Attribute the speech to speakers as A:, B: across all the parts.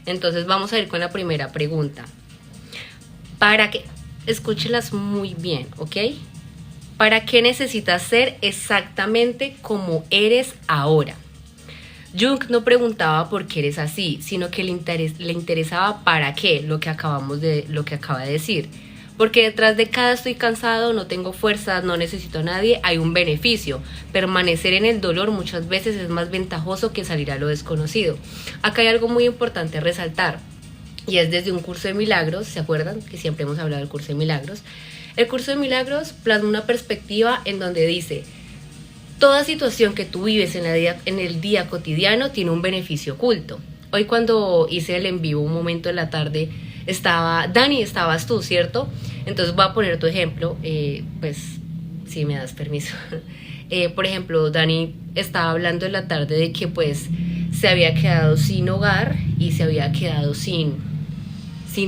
A: Entonces vamos a ir con la primera pregunta. ¿Para qué? Escúchelas muy bien, ¿ok? ¿Para qué necesitas ser exactamente como eres ahora? Jung no preguntaba por qué eres así, sino que le interesaba para qué, lo que acaba de decir. Porque detrás de cada estoy cansado, no tengo fuerzas, no necesito a nadie, hay un beneficio. Permanecer en el dolor muchas veces es más ventajoso que salir a lo desconocido. Acá hay algo muy importante a resaltar, y es desde un curso de milagros. ¿Se acuerdan? Que siempre hemos hablado del curso de milagros. El curso de milagros plasma una perspectiva en donde dice: toda situación que tú vives en el día cotidiano tiene un beneficio oculto. Hoy cuando hice el en vivo, un momento de la tarde, Dani, estabas tú, ¿cierto? Entonces voy a poner tu ejemplo, pues si me das permiso. Por ejemplo, Dani estaba hablando en la tarde de que pues se había quedado sin hogar y se había quedado sin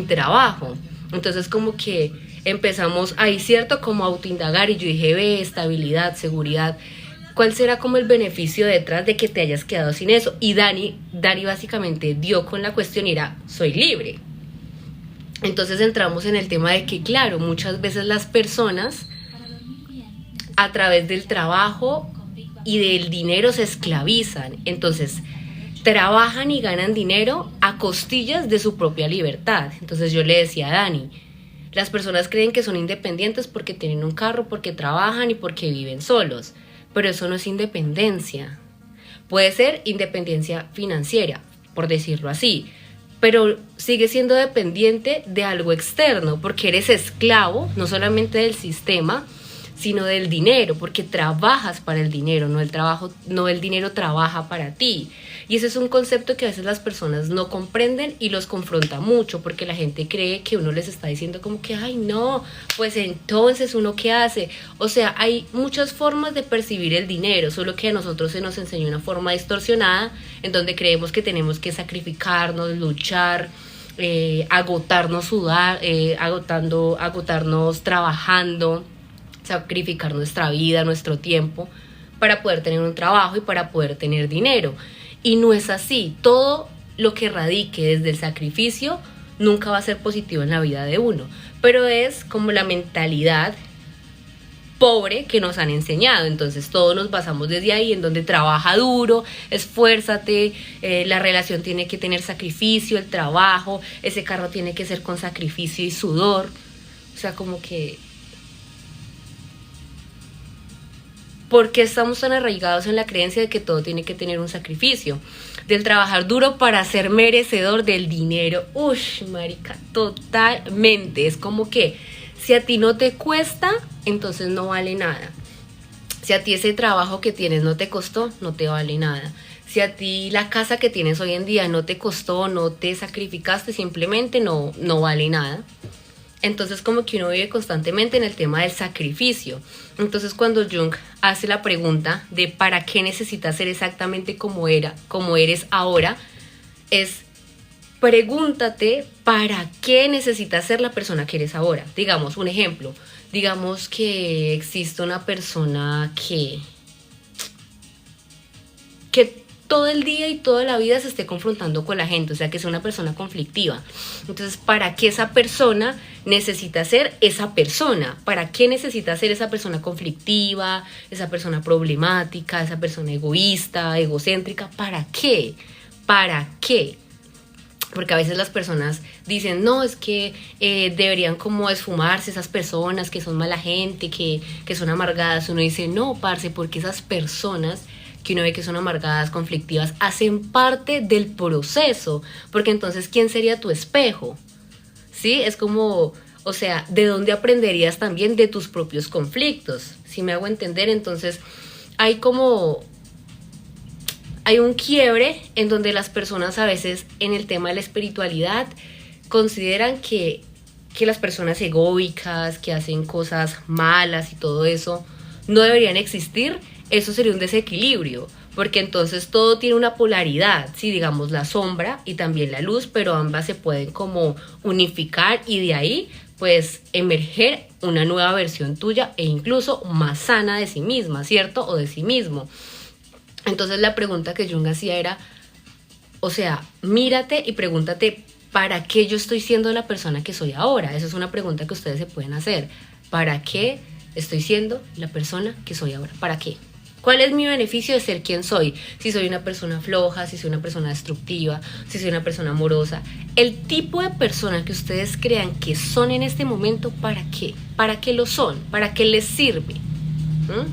A: trabajo. Entonces como que empezamos ahí, ¿cierto? Como a autoindagar, y yo dije, ve, estabilidad, seguridad. ¿Cuál será como el beneficio detrás de que te hayas quedado sin eso? Y Dani básicamente dio con la cuestión y era: soy libre. Entonces entramos en el tema de que, claro, muchas veces las personas a través del trabajo y del dinero se esclavizan. Entonces trabajan y ganan dinero a costillas de su propia libertad. Entonces yo le decía a Dani, las personas creen que son independientes porque tienen un carro, porque trabajan y porque viven solos. Pero eso no es independencia. Puede ser independencia financiera, por decirlo así, pero sigue siendo dependiente de algo externo, porque eres esclavo no solamente del sistema, sino del dinero, porque trabajas para el dinero, no el dinero trabaja para ti. Y ese es un concepto que a veces las personas no comprenden y los confronta mucho, porque la gente cree que uno les está diciendo como que, ay no, pues entonces uno qué hace. O sea, hay muchas formas de percibir el dinero, solo que a nosotros se nos enseña una forma distorsionada en donde creemos que tenemos que sacrificarnos, luchar, agotarnos agotarnos trabajando, sacrificar nuestra vida, nuestro tiempo para poder tener un trabajo y para poder tener dinero. Y no es así. Todo lo que radique desde el sacrificio nunca va a ser positivo en la vida de uno, pero es como la mentalidad pobre que nos han enseñado. Entonces todos nos basamos desde ahí, en donde trabaja duro, esfuérzate, la relación tiene que tener sacrificio, el trabajo, ese carro tiene que ser con sacrificio y sudor. O sea, como que ¿por qué estamos tan arraigados en la creencia de que todo tiene que tener un sacrificio? Del trabajar duro para ser merecedor del dinero. Ush, marica, totalmente. Es como que si a ti no te cuesta, entonces no vale nada. Si a ti ese trabajo que tienes no te costó, no te vale nada. Si a ti la casa que tienes hoy en día no te costó, no te sacrificaste, simplemente no vale nada. Entonces como que uno vive constantemente en el tema del sacrificio. Entonces cuando Jung hace la pregunta de ¿para qué necesitas ser exactamente como eres ahora? Es pregúntate ¿para qué necesitas ser la persona que eres ahora? Digamos, un ejemplo. Digamos que existe una persona que todo el día y toda la vida se esté confrontando con la gente, o sea, que es una persona conflictiva. Entonces, ¿para qué esa persona necesita ser esa persona? ¿Para qué necesita ser esa persona conflictiva, esa persona problemática, esa persona egoísta, egocéntrica? ¿Para qué? ¿Para qué? Porque a veces las personas dicen, no, es que deberían como esfumarse esas personas que son mala gente, que son amargadas. Uno dice, no, parce, porque esas personas que uno ve que son amargadas, conflictivas, hacen parte del proceso, porque entonces, ¿quién sería tu espejo? ¿Sí? Es como, o sea, ¿de dónde aprenderías también de tus propios conflictos? Si me hago entender, entonces hay un quiebre en donde las personas a veces en el tema de la espiritualidad consideran que las personas egoicas, que hacen cosas malas y todo eso, no deberían existir. Eso sería un desequilibrio, porque entonces todo tiene una polaridad, ¿sí? Digamos la sombra y también la luz, pero ambas se pueden como unificar y de ahí pues emerger una nueva versión tuya e incluso más sana de sí misma, ¿cierto? O de sí mismo. Entonces la pregunta que Jung hacía era, O sea, mírate y pregúntate, ¿para qué yo estoy siendo la persona que soy ahora? Esa es una pregunta que ustedes se pueden hacer. ¿Para qué estoy siendo la persona que soy ahora? ¿Para qué? ¿Cuál es mi beneficio de ser quien soy? Si soy una persona floja, si soy una persona destructiva, si soy una persona amorosa. El tipo de persona que ustedes crean que son en este momento, ¿para qué? ¿Para qué lo son? ¿Para qué les sirve?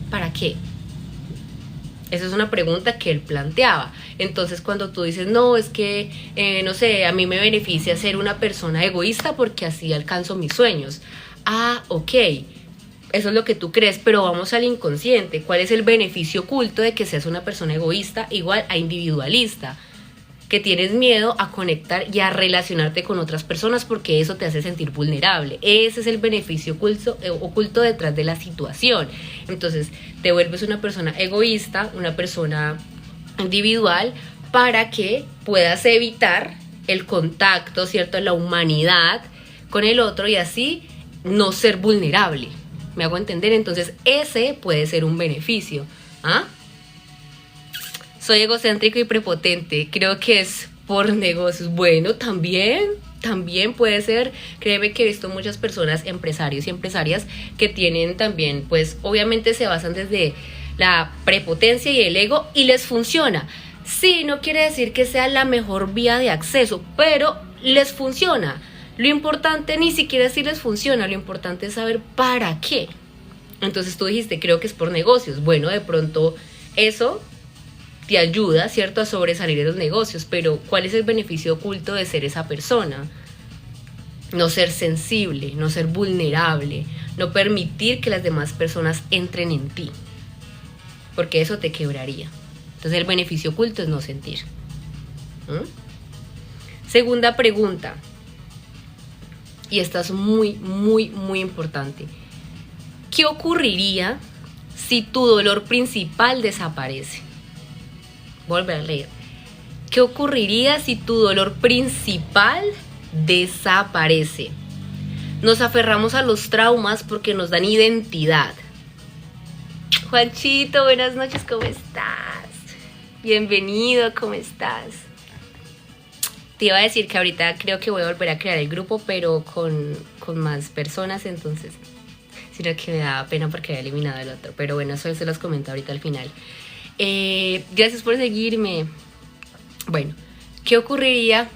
A: ¿Para qué? Esa es una pregunta que él planteaba. Entonces cuando tú dices, no, es que, no sé, a mí me beneficia ser una persona egoísta porque así alcanzo mis sueños. Ah, ok. Eso es lo que tú crees, pero vamos al inconsciente. ¿Cuál es el beneficio oculto de que seas una persona egoísta igual a individualista? Que tienes miedo a conectar y a relacionarte con otras personas porque eso te hace sentir vulnerable. Ese es el beneficio oculto detrás de la situación. Entonces, te vuelves una persona egoísta, una persona individual, para que puedas evitar el contacto, ¿cierto?, la humanidad con el otro y así no ser vulnerable. ¿Me hago entender? Entonces ese puede ser un beneficio. ¿Ah? Soy egocéntrico y prepotente. Creo que es por negocios. Bueno, también puede ser. Créeme que he visto muchas personas, empresarios y empresarias, que tienen también, pues obviamente se basan desde la prepotencia y el ego y les funciona. Sí, no quiere decir que sea la mejor vía de acceso, pero les funciona. Lo importante ni siquiera es si les funciona, lo importante es saber para qué. Entonces tú dijiste, creo que es por negocios. Bueno, de pronto eso te ayuda, ¿cierto?, a sobresalir en los negocios, pero ¿cuál es el beneficio oculto de ser esa persona? No ser sensible, no ser vulnerable, no permitir que las demás personas entren en ti, porque eso te quebraría. Entonces el beneficio oculto es no sentir. Segunda pregunta. Y esta es muy, muy, muy importante. ¿Qué ocurriría si tu dolor principal desaparece? Volver a leer. ¿Qué ocurriría si tu dolor principal desaparece? Nos aferramos a los traumas porque nos dan identidad. Juanchito, buenas noches, ¿cómo estás? Bienvenido, ¿cómo estás? Te iba a decir que ahorita creo que voy a volver a crear el grupo, pero con más personas, entonces, sino que me daba pena porque había eliminado el otro. Pero bueno, eso se los comento ahorita al final. Gracias por seguirme. Bueno, ¿qué ocurriría?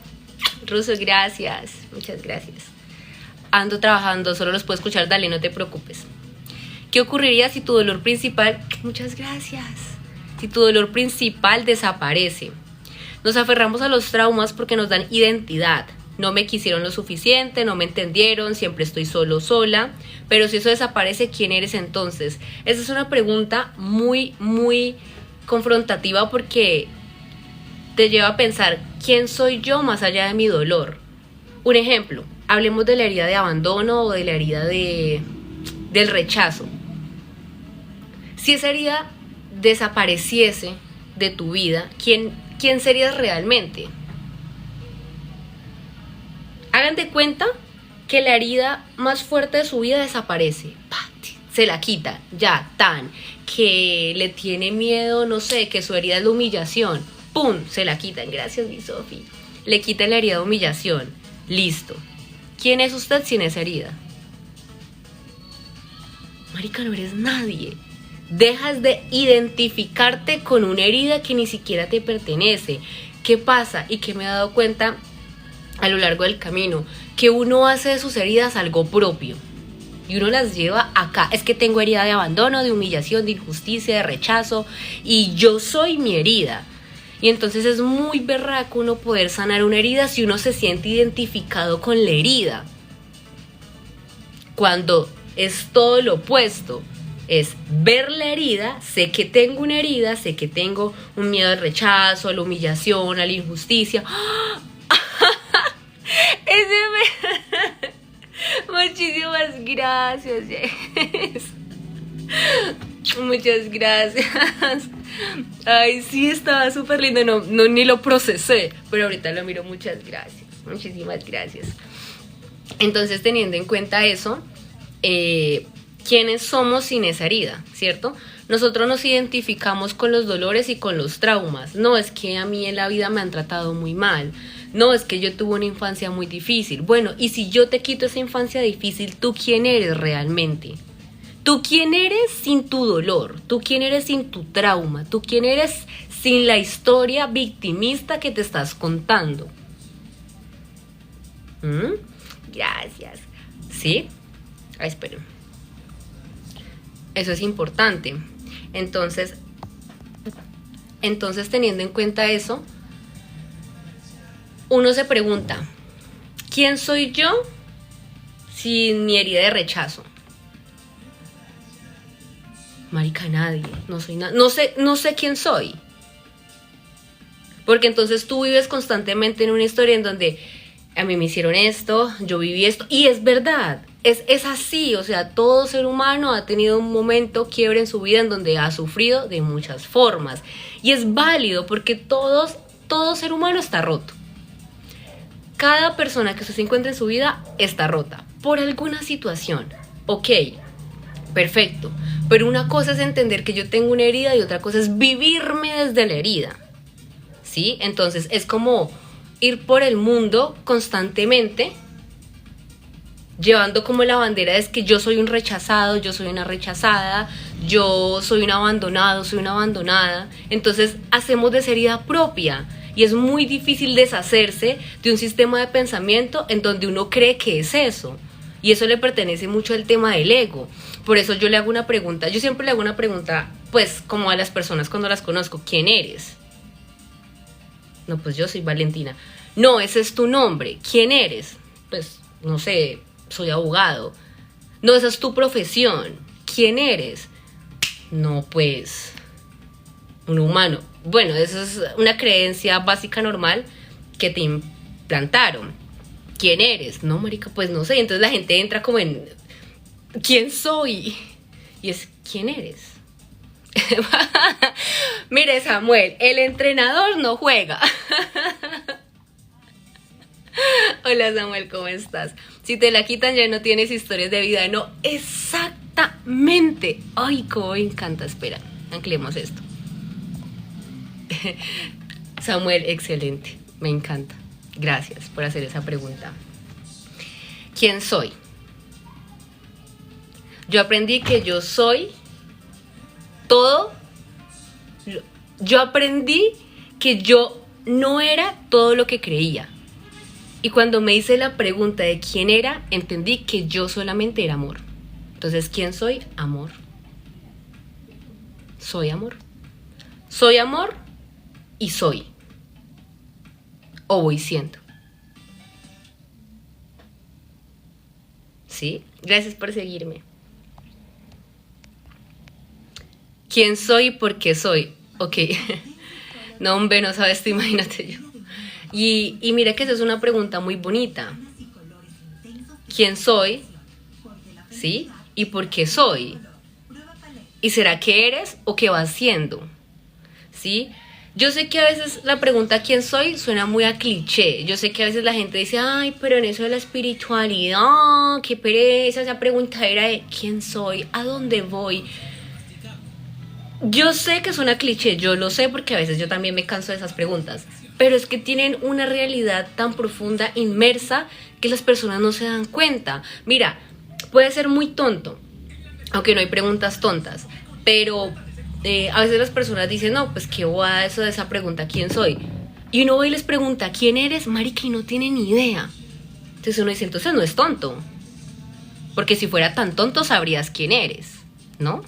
A: Ruso, gracias. Muchas gracias. Ando trabajando, solo los puedo escuchar, dale, no te preocupes. ¿Qué ocurriría si tu dolor principal... Muchas gracias. Si tu dolor principal desaparece? Nos aferramos a los traumas porque nos dan identidad. No me quisieron lo suficiente, no me entendieron, siempre estoy solo, sola. Pero si eso desaparece, ¿quién eres entonces? Esa es una pregunta muy, muy confrontativa porque te lleva a pensar, ¿quién soy yo más allá de mi dolor? Un ejemplo, hablemos de la herida de abandono o de la herida del rechazo. Si esa herida desapareciese de tu vida, ¿quién serías realmente? Hagan de cuenta que la herida más fuerte de su vida desaparece. Se la quita, ya, tan. Que le tiene miedo, no sé, que su herida es la humillación. ¡Pum! Se la quitan. Gracias, mi Sofi. Le quitan la herida de humillación. Listo. ¿Quién es usted sin esa herida? Marica, no eres nadie. Dejas de identificarte con una herida que ni siquiera te pertenece. ¿Qué pasa? Y que me he dado cuenta a lo largo del camino, que uno hace de sus heridas algo propio y uno las lleva acá. Es que tengo herida de abandono, de humillación, de injusticia, de rechazo, y yo soy mi herida. Y entonces es muy berraco uno poder sanar una herida si uno se siente identificado con la herida, cuando es todo lo opuesto. Es ver la herida, sé que tengo una herida, sé que tengo un miedo al rechazo, a la humillación, a la injusticia. Muchísimas gracias, Jess. Muchas gracias. Ay, sí, estaba súper lindo. No, ni lo procesé, pero ahorita lo miro. Muchas gracias. Muchísimas gracias. Entonces, teniendo en cuenta eso, ¿quiénes somos sin esa herida? ¿Cierto? Nosotros nos identificamos con los dolores y con los traumas. No, es que a mí en la vida me han tratado muy mal. No, es que yo tuve una infancia muy difícil. Bueno, y si yo te quito esa infancia difícil, ¿tú quién eres realmente? ¿Tú quién eres sin tu dolor? ¿Tú quién eres sin tu trauma? ¿Tú quién eres sin la historia victimista que te estás contando? Gracias. ¿Sí? Esperen. Eso es importante. Entonces, teniendo en cuenta eso, uno se pregunta, ¿quién soy yo sin mi herida de rechazo? Marica, nadie. No soy nada. No sé quién soy. Porque entonces tú vives constantemente en una historia en donde a mí me hicieron esto, yo viví esto, y es verdad, es así, o sea, todo ser humano ha tenido un momento quiebre en su vida en donde ha sufrido de muchas formas, y es válido porque todo ser humano está roto. Cada persona que se encuentra en su vida está rota por alguna situación, ok, perfecto, pero una cosa es entender que yo tengo una herida y otra cosa es vivirme desde la herida, ¿sí? Entonces es como ir por el mundo constantemente llevando como la bandera es que yo soy un rechazado, yo soy una rechazada, yo soy un abandonado, soy una abandonada. Entonces hacemos de esa herida propia y es muy difícil deshacerse de un sistema de pensamiento en donde uno cree que es eso, y eso le pertenece mucho al tema del ego. Por eso yo le hago una pregunta, yo siempre le hago una pregunta pues como a las personas cuando las conozco, ¿quién eres? No, pues yo soy Valentina. No, ese es tu nombre. ¿Quién eres? Pues, no sé, soy abogado. No, esa es tu profesión. ¿Quién eres? No, pues, un humano. Bueno, esa es una creencia básica normal que te implantaron. ¿Quién eres? No, marica, pues no sé. Entonces la gente entra como en, ¿quién soy? Y es, ¿quién eres? Mire, Samuel, el entrenador no juega. Hola, Samuel, ¿cómo estás? Si te la quitan ya no tienes historias de vida. No, exactamente. Ay, cómo me encanta. Espera, anclemos esto. Samuel, excelente, me encanta. Gracias por hacer esa pregunta. ¿Quién soy? Yo aprendí que yo soy todo. Yo aprendí que yo no era todo lo que creía. Y cuando me hice la pregunta de quién era, entendí que yo solamente era amor. Entonces, ¿quién soy? Amor. Soy amor. Soy amor y soy. O voy siendo. ¿Sí? Gracias por seguirme. ¿Quién soy y por qué soy? Ok. No, hombre, no sabes, tú imagínate yo. Y mira que esa es una pregunta muy bonita. ¿Quién soy? ¿Sí? ¿Y por qué soy? ¿Y será que eres o que vas siendo? ¿Sí? Yo sé que a veces la pregunta ¿quién soy? Suena muy a cliché. Yo sé que a veces la gente dice, ay, pero en eso de la espiritualidad, qué pereza, esa pregunta era de ¿quién soy? ¿A dónde voy? Yo sé que suena cliché, yo lo sé porque a veces yo también me canso de esas preguntas, pero es que tienen una realidad tan profunda, inmersa, que las personas no se dan cuenta. Mira, puede ser muy tonto, aunque no hay preguntas tontas, pero a veces las personas dicen, no, pues qué boda eso de esa pregunta, ¿quién soy? Y uno va y les pregunta, ¿quién eres? Marica, y no tiene ni idea. Entonces uno dice, entonces no es tonto, porque si fuera tan tonto sabrías quién eres, ¿no?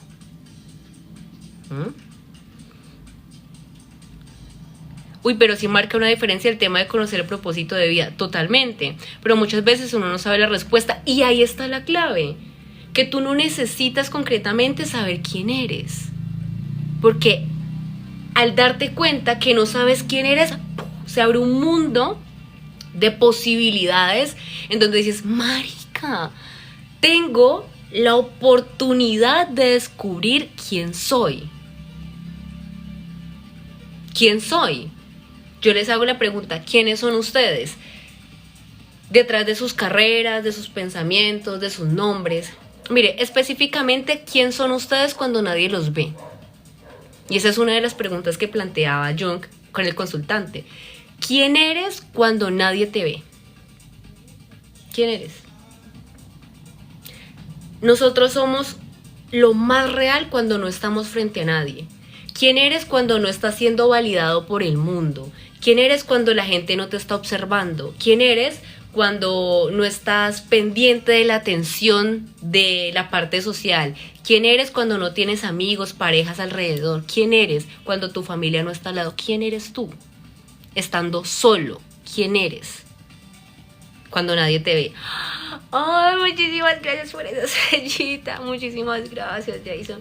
A: Uy, pero sí marca una diferencia el tema de conocer el propósito de vida, totalmente, pero muchas veces uno no sabe la respuesta y ahí está la clave, que tú no necesitas concretamente saber quién eres, porque al darte cuenta que no sabes quién eres, se abre un mundo de posibilidades en donde dices, marica, tengo la oportunidad de descubrir quién soy. ¿Quién soy? Yo les hago la pregunta, ¿quiénes son ustedes? Detrás de sus carreras, de sus pensamientos, de sus nombres, Mire, específicamente, ¿quién son ustedes cuando nadie los ve? Y esa es una de las preguntas que planteaba Jung con el consultante. ¿Quién eres cuando nadie te ve? ¿Quién eres? Nosotros somos lo más real cuando no estamos frente a nadie. ¿Quién eres cuando no estás siendo validado por el mundo? ¿Quién eres cuando la gente no te está observando? ¿Quién eres cuando no estás pendiente de la atención de la parte social? ¿Quién eres cuando no tienes amigos, parejas alrededor? ¿Quién eres cuando tu familia no está al lado? ¿Quién eres tú? Estando solo, ¿quién eres? Cuando nadie te ve. Ay, muchísimas gracias por esa estrellita. Muchísimas gracias, Jason.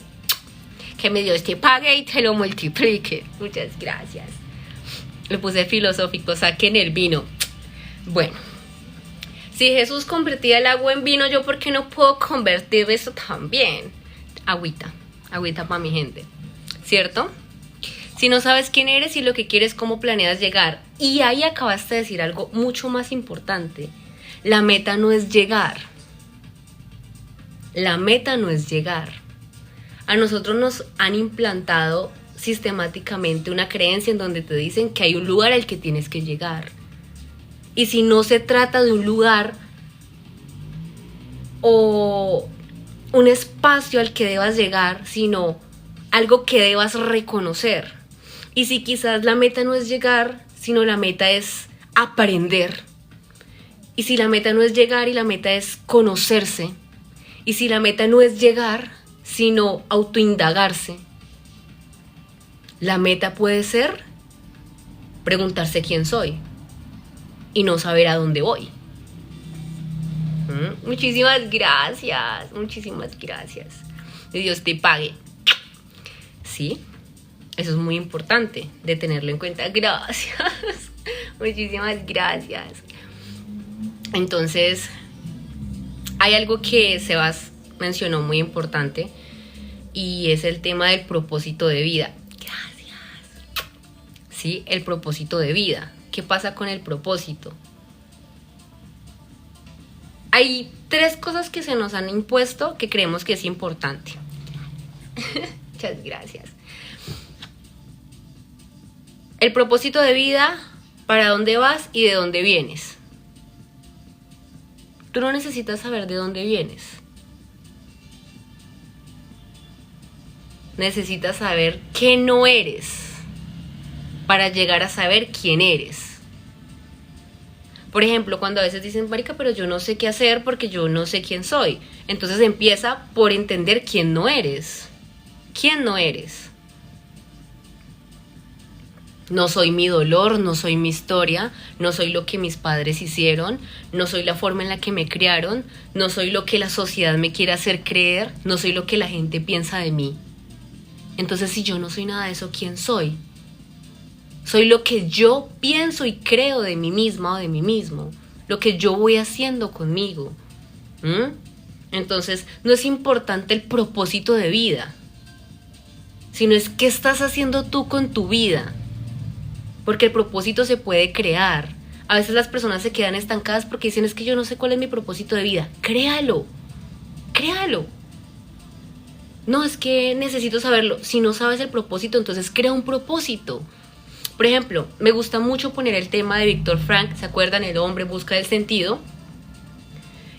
A: Que me Dios te pague y te lo multiplique. Muchas gracias. Le puse filosófico, saquen el vino. Bueno, si Jesús convertía el agua en vino, ¿yo por qué no puedo convertir eso también? Agüita para mi gente, ¿cierto? Si no sabes quién eres y lo que quieres, cómo planeas llegar. Y ahí acabaste de decir algo mucho más importante. La meta no es llegar. La meta no es llegar. A nosotros nos han implantado sistemáticamente una creencia en donde te dicen que hay un lugar al que tienes que llegar. Y si no se trata de un lugar o un espacio al que debas llegar, sino algo que debas reconocer. Y si quizás la meta no es llegar, sino la meta es aprender. Y si la meta no es llegar y la meta es conocerse. Y si la meta no es llegar, sino autoindagarse. La meta puede ser preguntarse quién soy y no saber a dónde voy. Muchísimas gracias, muchísimas gracias. Que Dios te pague. Sí, eso es muy importante de tenerlo en cuenta. Gracias, muchísimas gracias. Entonces, hay algo que Sebas mencionó muy importante y es el tema del propósito de vida. Gracias. Sí, el propósito de vida. ¿Qué pasa con el propósito? Hay 3 cosas que se nos han impuesto que creemos que es importante. Muchas gracias. El propósito de vida, para dónde vas y de dónde vienes. Tú no necesitas saber de dónde vienes. Necesitas saber qué no eres para llegar a saber quién eres. Por ejemplo, cuando a veces dicen, marica, pero yo no sé qué hacer porque yo no sé quién soy. Entonces empieza por entender quién no eres. ¿Quién no eres? No soy mi dolor, no soy mi historia, no soy lo que mis padres hicieron, no soy la forma en la que me criaron, no soy lo que la sociedad me quiere hacer creer, no soy lo que la gente piensa de mí. Entonces, si yo no soy nada de eso, ¿quién soy? Soy lo que yo pienso y creo de mí misma o de mí mismo, lo que yo voy haciendo conmigo. Entonces, no es importante el propósito de vida, sino es qué estás haciendo tú con tu vida. Porque el propósito se puede crear. A veces las personas se quedan estancadas porque dicen, es que yo no sé cuál es mi propósito de vida. Créalo, créalo. No, es que necesito saberlo. Si no sabes el propósito, entonces crea un propósito. Por ejemplo, me gusta mucho poner el tema de Víctor Frank. ¿Se acuerdan? El hombre busca el sentido.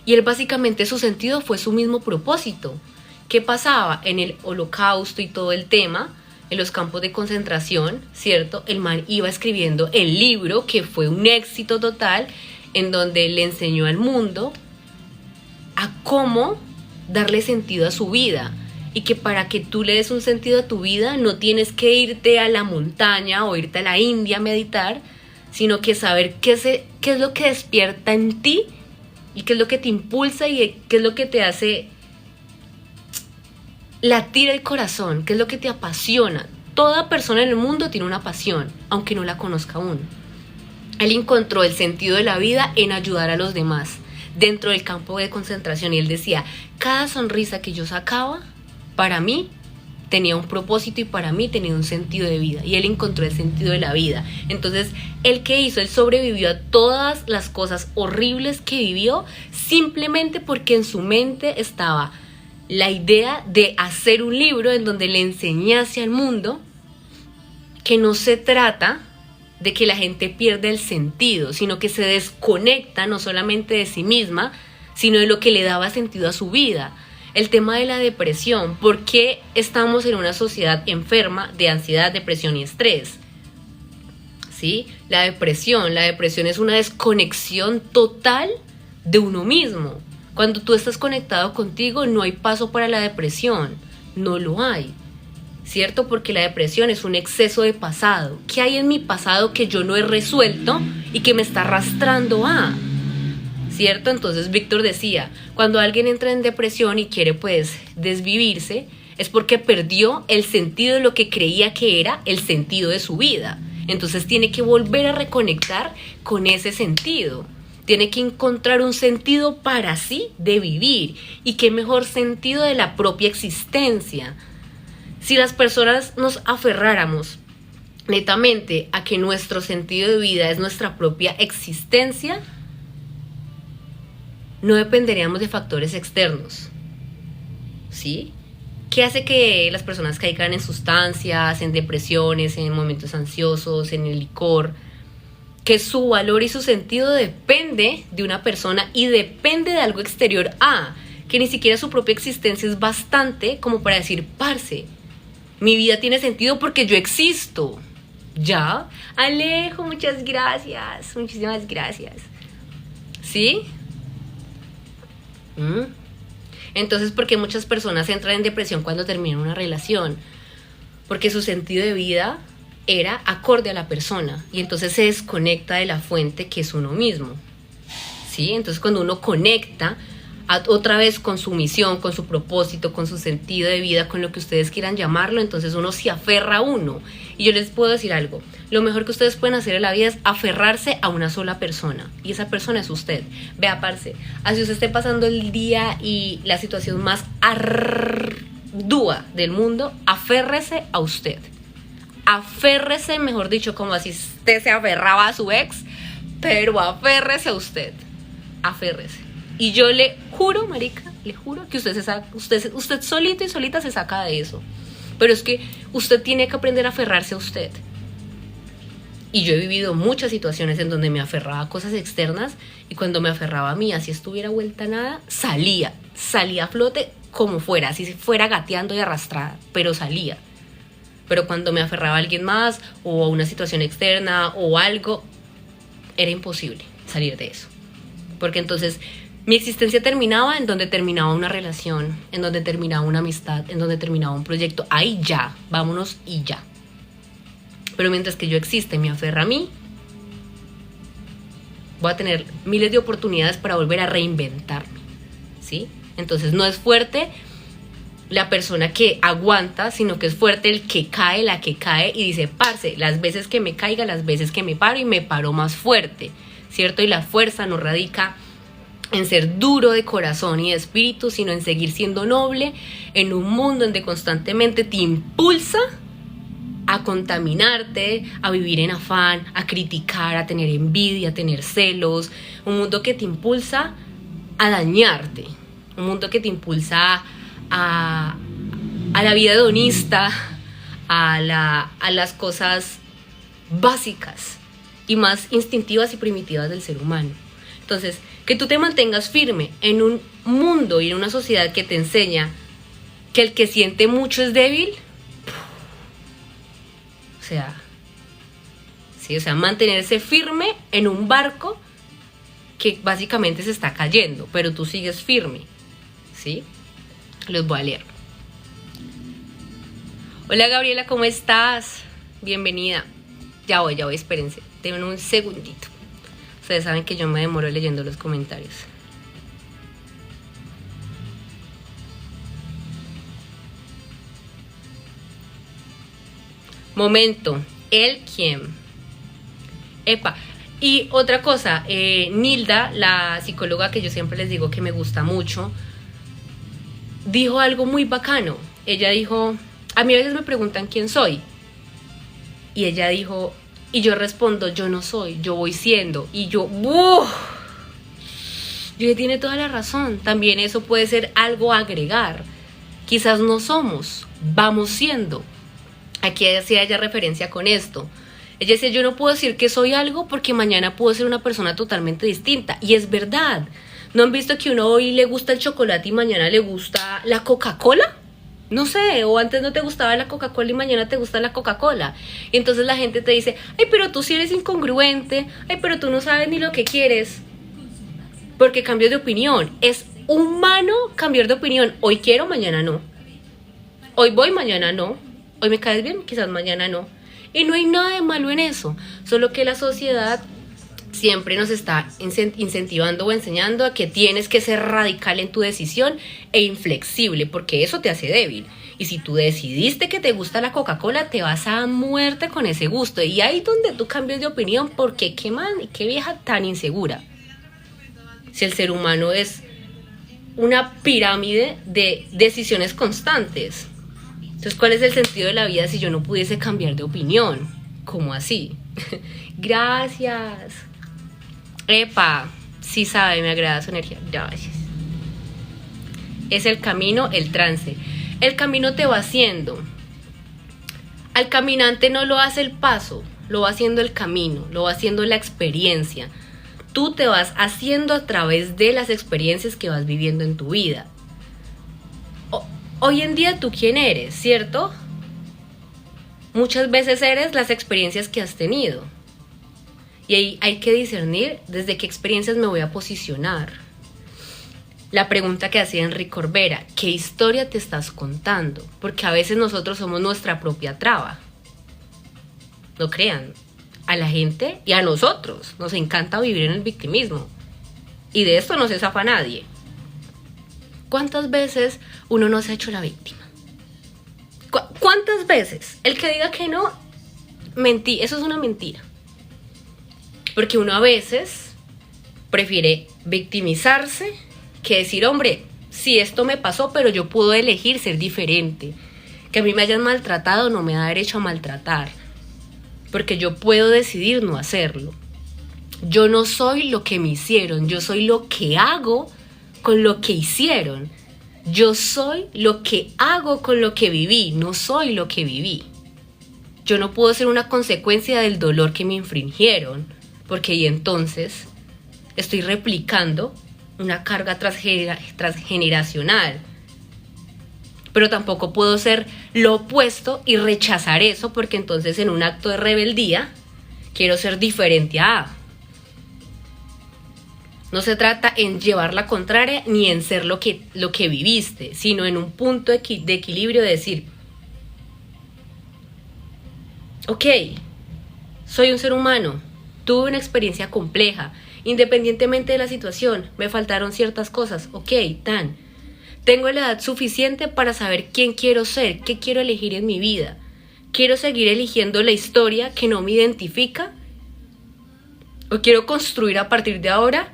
A: Y él básicamente su sentido fue su mismo propósito. ¿Qué pasaba en el Holocausto y todo el tema? En los campos de concentración, ¿cierto? El man iba escribiendo el libro que fue un éxito total, en donde le enseñó al mundo a cómo darle sentido a su vida. Y que para que tú le des un sentido a tu vida no tienes que irte a la montaña o irte a la India a meditar, sino que saber qué es lo que despierta en ti y qué es lo que te impulsa y qué es lo que te hace latir el corazón, qué es lo que te apasiona. Toda persona en el mundo tiene una pasión, aunque no la conozca aún. Él encontró el sentido de la vida en ayudar a los demás dentro del campo de concentración y él decía, cada sonrisa que yo sacaba, para mí tenía un propósito y para mí tenía un sentido de vida y él encontró el sentido de la vida. Entonces, ¿él qué hizo? Él sobrevivió a todas las cosas horribles que vivió simplemente porque en su mente estaba la idea de hacer un libro en donde le enseñase al mundo que no se trata de que la gente pierda el sentido, sino que se desconecta no solamente de sí misma, sino de lo que le daba sentido a su vida. El tema de la depresión, ¿por qué estamos en una sociedad enferma de ansiedad, depresión y estrés? ¿Sí? La depresión es una desconexión total de uno mismo. Cuando tú estás conectado contigo, no hay paso para la depresión, no lo hay, ¿cierto? Porque la depresión es un exceso de pasado. ¿Qué hay en mi pasado que yo no he resuelto y que me está arrastrando a? ¿Cierto? Entonces Víctor decía, cuando alguien entra en depresión y quiere pues desvivirse, es porque perdió el sentido de lo que creía que era el sentido de su vida. Entonces tiene que volver a reconectar con ese sentido. Tiene que encontrar un sentido para sí de vivir. Y qué mejor sentido de la propia existencia. Si las personas nos aferráramos netamente a que nuestro sentido de vida es nuestra propia existencia, no dependeríamos de factores externos. ¿Sí? ¿Qué hace que las personas caigan en sustancias, en depresiones, en momentos ansiosos, en el licor? Que su valor y su sentido depende de una persona y depende de algo exterior a, que ni siquiera su propia existencia es bastante como para decir, parce, mi vida tiene sentido porque yo existo. ¿Ya? Alejo, muchas gracias, muchísimas gracias. ¿Sí? Entonces, ¿por qué muchas personas entran en depresión cuando terminan una relación? Porque su sentido de vida era acorde a la persona y entonces se desconecta de la fuente que es uno mismo, ¿sí? Entonces cuando uno conecta otra vez con su misión, con su propósito, con su sentido de vida, con lo que ustedes quieran llamarlo, entonces uno se aferra a uno. Y yo les puedo decir algo, lo mejor que ustedes pueden hacer en la vida es aferrarse a una sola persona, y esa persona es usted. Vea, parce, así usted esté pasando el día y la situación más ardua del mundo, aférrese a usted. Aférrese, mejor dicho, como así usted se aferraba a su ex, pero aférrese a usted. Aférrese. Y yo le juro, marica, le juro que usted solito y solita se saca de eso. Pero es que usted tiene que aprender a aferrarse a usted. Y yo he vivido muchas situaciones en donde me aferraba a cosas externas y cuando me aferraba a mí, así estuviera vuelta a nada, salía a flote como fuera, así fuera gateando y arrastrada, pero salía. Pero cuando me aferraba a alguien más o a una situación externa o algo, era imposible salir de eso. Porque entonces mi existencia terminaba en donde terminaba una relación, en donde terminaba una amistad, en donde terminaba un proyecto. Ahí ya, vámonos y ya. Pero mientras que yo exista y me aferra a mí, voy a tener miles de oportunidades para volver a reinventarme, ¿sí? Entonces no es fuerte la persona que aguanta, sino que es fuerte el que cae, la que cae y dice, parce, las veces que me caiga, las veces que me paro y me paro más fuerte, ¿cierto? Y la fuerza no radica en ser duro de corazón y de espíritu, sino en seguir siendo noble en un mundo donde constantemente te impulsa a contaminarte, a vivir en afán, a criticar, a tener envidia, a tener celos, un mundo que te impulsa a dañarte, un mundo que te impulsa a la vida hedonista, a las cosas básicas y más instintivas y primitivas del ser humano. Entonces, que tú te mantengas firme en un mundo y en una sociedad que te enseña que el que siente mucho es débil, o sea, mantenerse firme en un barco que básicamente se está cayendo, pero tú sigues firme, ¿sí? Los voy a leer. Hola Gabriela, ¿cómo estás? Bienvenida. Ya voy, espérense, denme un segundito. Ustedes saben que yo me demoro leyendo los comentarios. Momento, ¿el quién? Epa. Y otra cosa, Nilda, la psicóloga que yo siempre les digo que me gusta mucho, dijo algo muy bacano. Ella dijo, a mí a veces me preguntan quién soy. Y ella dijo, y yo respondo, yo no soy, yo voy siendo. Y yo, ¡uf! Yo tiene toda la razón. También eso puede ser algo a agregar, quizás no somos, vamos siendo. Aquí hacía ella referencia con esto. Ella decía, yo no puedo decir que soy algo porque mañana puedo ser una persona totalmente distinta. Y es verdad. ¿No han visto que uno hoy le gusta el chocolate y mañana le gusta la Coca-Cola? No sé, o antes no te gustaba la Coca-Cola y mañana te gusta la Coca-Cola. Y entonces la gente te dice, ay, pero tú sí eres incongruente, ay, pero tú no sabes ni lo que quieres. Porque cambias de opinión. Es humano cambiar de opinión. Hoy quiero, mañana no. Hoy voy, mañana no. Hoy me caes bien, quizás mañana no. Y no hay nada de malo en eso. Solo que la sociedad siempre nos está incentivando o enseñando a que tienes que ser radical en tu decisión e inflexible, porque eso te hace débil. Y si tú decidiste que te gusta la Coca-Cola, te vas a muerte con ese gusto. Y ahí donde tú cambias de opinión, porque qué man, qué vieja tan insegura. Si el ser humano es una pirámide de decisiones constantes. Entonces, ¿cuál es el sentido de la vida si yo no pudiese cambiar de opinión? ¿Cómo así? Gracias. Epa, sí sabe, me agrada su energía. Gracias. Es el camino, el trance. El camino te va haciendo. Al caminante no lo hace el paso, lo va haciendo el camino, lo va haciendo la experiencia. Tú te vas haciendo a través de las experiencias que vas viviendo en tu vida. Hoy en día, ¿tú quién eres, cierto? Muchas veces eres las experiencias que has tenido. Y ahí hay que discernir desde qué experiencias me voy a posicionar. La pregunta que hacía Enrique Corbera, ¿qué historia te estás contando? Porque a veces nosotros somos nuestra propia traba. No crean, a la gente y a nosotros nos encanta vivir en el victimismo. Y de esto no se zafa nadie. ¿Cuántas veces uno no se ha hecho la víctima? ¿Cuántas veces? El que diga que no, eso es una mentira. Porque uno a veces prefiere victimizarse que decir, hombre, sí, esto me pasó, pero yo puedo elegir ser diferente. Que a mí me hayan maltratado no me da derecho a maltratar. Porque yo puedo decidir no hacerlo. Yo no soy lo que me hicieron, yo soy lo que hago con lo que hicieron. Yo soy lo que hago con lo que viví, no soy lo que viví. Yo no puedo ser una consecuencia del dolor que me infringieron, porque ahí entonces estoy replicando una carga transgeneracional. Pero tampoco puedo ser lo opuesto y rechazar eso, porque entonces en un acto de rebeldía quiero ser diferente a. No se trata en llevar la contraria ni en ser lo que viviste, sino en un punto de equilibrio de decir, ok, soy un ser humano, tuve una experiencia compleja, independientemente de la situación, me faltaron ciertas cosas, ok, tengo la edad suficiente para saber quién quiero ser, qué quiero elegir en mi vida. ¿Quiero seguir eligiendo la historia que no me identifica? ¿O quiero construir a partir de ahora